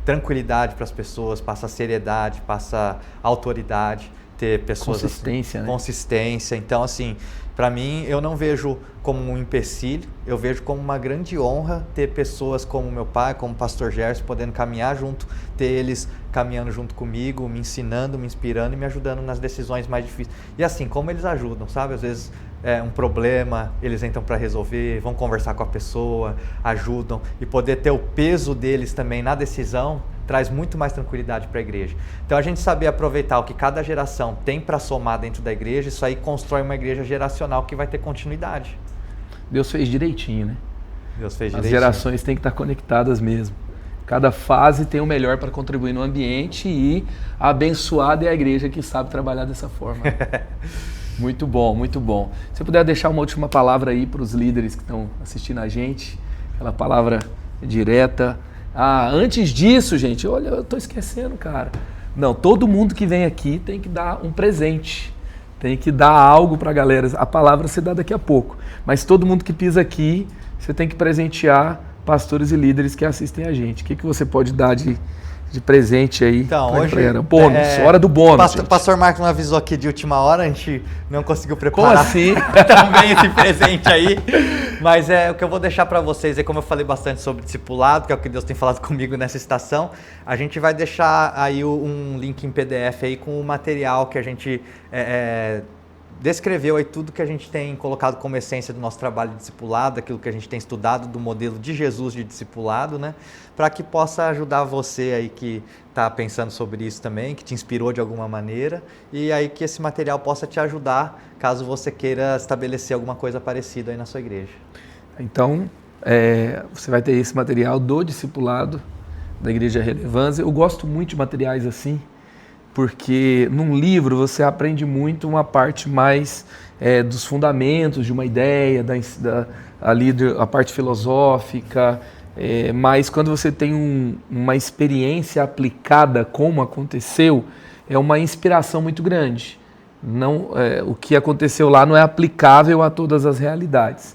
tranquilidade para as pessoas, passa seriedade, passa autoridade, ter pessoas consistência, assim, né? Consistência. Então, assim, para mim, eu não vejo como um empecilho, eu vejo como uma grande honra ter pessoas como meu pai, como o pastor Gerson, podendo caminhar junto, ter eles caminhando junto comigo, me ensinando, me inspirando e me ajudando nas decisões mais difíceis. E assim, como eles ajudam, sabe? Às vezes um problema, eles entram para resolver, vão conversar com a pessoa, ajudam, e poder ter o peso deles também na decisão traz muito mais tranquilidade para a igreja. Então a gente saber aproveitar o que cada geração tem para somar dentro da igreja, isso aí constrói uma igreja geracional que vai ter continuidade. Deus fez direitinho, né? Deus fez direitinho. As gerações têm que estar conectadas mesmo. Cada fase tem o melhor para contribuir no ambiente e a abençoada é a igreja que sabe trabalhar dessa forma. Muito bom, muito bom. Se eu puder deixar uma última palavra aí para os líderes que estão assistindo a gente, aquela palavra direta. Antes disso, gente, olha, eu estou esquecendo, cara. Não, todo mundo que vem aqui tem que dar um presente, tem que dar algo para a galera. A palavra se dá daqui a pouco, mas todo mundo que pisa aqui, você tem que presentear pastores e líderes que assistem a gente. O que você pode dar de de presente aí. Então, pra hoje... galera. Bônus, hora do bônus. O pastor Marcos não avisou aqui de última hora, a gente não conseguiu preparar. Como assim? Também esse presente aí. Mas o que eu vou deixar para vocês, como eu falei bastante sobre discipulado, que é o que Deus tem falado comigo nessa estação, a gente vai deixar aí um link em PDF aí com o material que a gente descreveu aí tudo que a gente tem colocado como essência do nosso trabalho de discipulado, aquilo que a gente tem estudado do modelo de Jesus de discipulado, né? Para que possa ajudar você aí que está pensando sobre isso também, que te inspirou de alguma maneira, e aí que esse material possa te ajudar caso você queira estabelecer alguma coisa parecida aí na sua igreja. Então, você vai ter esse material do discipulado da Igreja Relevância. Eu gosto muito de materiais assim, porque num livro você aprende muito uma parte mais dos fundamentos de uma ideia, a parte filosófica, mas quando você tem uma experiência aplicada como aconteceu, é uma inspiração muito grande. Não, o que aconteceu lá não é aplicável a todas as realidades,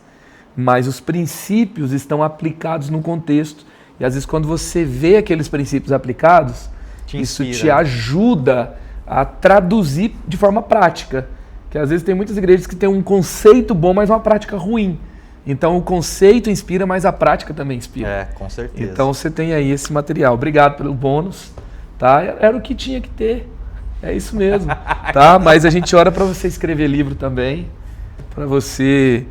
mas os princípios estão aplicados no contexto, e às vezes quando você vê aqueles princípios aplicados, isso te ajuda a traduzir de forma prática. Que às vezes tem muitas igrejas que têm um conceito bom, mas uma prática ruim. Então o conceito inspira, mas a prática também inspira. Com certeza. Então você tem aí esse material. Obrigado pelo bônus. Tá? Era o que tinha que ter. É isso mesmo. Tá? Mas a gente ora para você escrever livro também. Para você...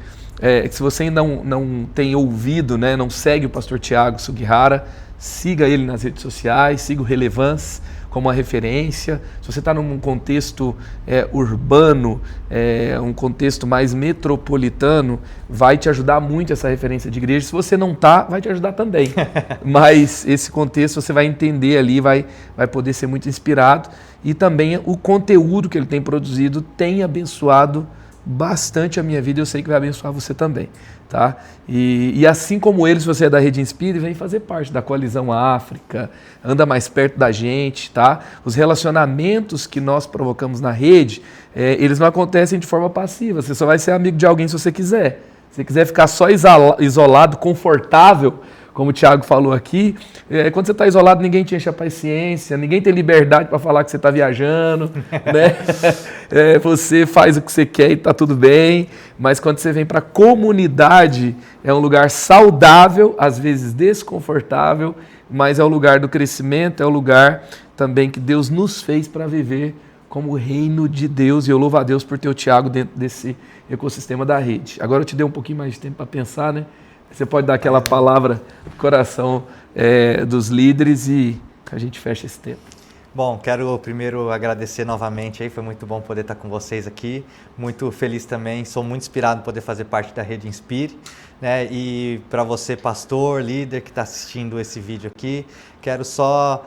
se você ainda não tem ouvido, né, não segue o pastor Tiago Sugihara, siga ele nas redes sociais, siga o Relevância como uma referência. Se você está num contexto urbano, um contexto mais metropolitano, vai te ajudar muito essa referência de igreja. Se você não está, vai te ajudar também. Mas esse contexto você vai entender ali, vai poder ser muito inspirado. E também o conteúdo que ele tem produzido tem abençoado bastante a minha vida, eu sei que vai abençoar você também, tá? E assim como ele, se você é da Rede Inspire, vem fazer parte da Coalizão África, anda mais perto da gente, tá? Os relacionamentos que nós provocamos na rede, eles não acontecem de forma passiva, você só vai ser amigo de alguém se você quiser. Se você quiser ficar só isolado, confortável, como o Thiago falou aqui, quando você está isolado, ninguém te enche a paciência, ninguém tem liberdade para falar que você está viajando, né? Você faz o que você quer e está tudo bem, mas quando você vem para a comunidade, é um lugar saudável, às vezes desconfortável, mas é o lugar do crescimento, é o lugar também que Deus nos fez para viver como o reino de Deus, e eu louvo a Deus por ter o Thiago dentro desse ecossistema da rede. Agora eu te dei um pouquinho mais de tempo para pensar, né? Você pode dar aquela palavra no coração dos líderes e a gente fecha esse tempo. Bom, quero primeiro agradecer novamente, aí foi muito bom poder estar com vocês aqui, muito feliz também, sou muito inspirado em poder fazer parte da Rede Inspire, né? E para você, pastor, líder que está assistindo esse vídeo aqui, quero só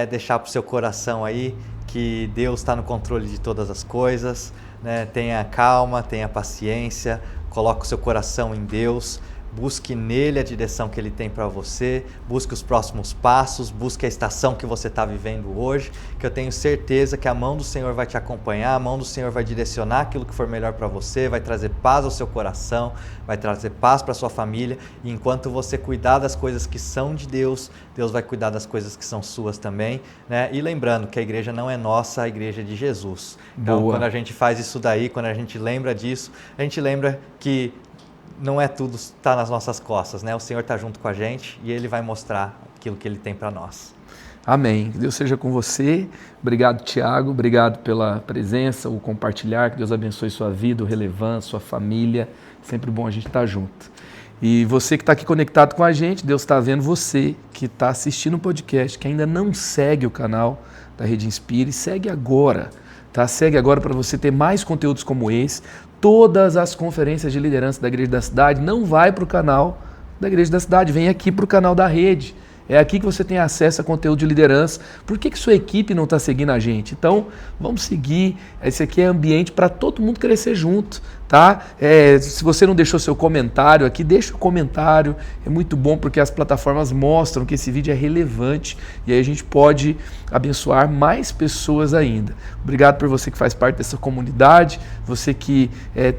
deixar para o seu coração aí que Deus está no controle de todas as coisas, né? Tenha calma, tenha paciência, coloque o seu coração em Deus, busque nele a direção que ele tem para você, busque os próximos passos, busque a estação que você está vivendo hoje, que eu tenho certeza que a mão do Senhor vai te acompanhar, a mão do Senhor vai direcionar aquilo que for melhor para você, vai trazer paz ao seu coração, vai trazer paz para a sua família, e enquanto você cuidar das coisas que são de Deus, Deus vai cuidar das coisas que são suas também, né? E lembrando que a igreja não é nossa, a igreja é de Jesus. Então, quando a gente faz isso daí, quando a gente lembra disso, a gente lembra que não é tudo está nas nossas costas, né? O Senhor está junto com a gente e Ele vai mostrar aquilo que Ele tem para nós. Amém. Que Deus seja com você. Obrigado, Tiago. Obrigado pela presença, o compartilhar. Que Deus abençoe sua vida, o Relevância, sua família. Sempre bom a gente estar junto. E você que está aqui conectado com a gente, Deus está vendo você que está assistindo o podcast, que ainda não segue o canal da Rede Inspire, segue agora. Tá? Segue agora para você ter mais conteúdos como esse. Todas as conferências de liderança da Igreja da Cidade não vai para o canal da Igreja da Cidade, vem aqui para o canal da Rede. É aqui que você tem acesso a conteúdo de liderança. Por que sua equipe não está seguindo a gente? Então, vamos seguir. Esse aqui é ambiente para todo mundo crescer junto. tá? Se você não deixou seu comentário aqui, deixa o comentário, é muito bom porque as plataformas mostram que esse vídeo é relevante e aí a gente pode abençoar mais pessoas ainda. Obrigado por você que faz parte dessa comunidade, você que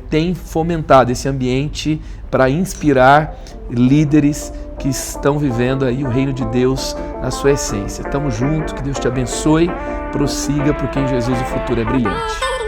tem fomentado esse ambiente para inspirar líderes que estão vivendo aí o reino de Deus na sua essência. Tamo junto, que Deus te abençoe, prossiga, porque em Jesus o futuro é brilhante.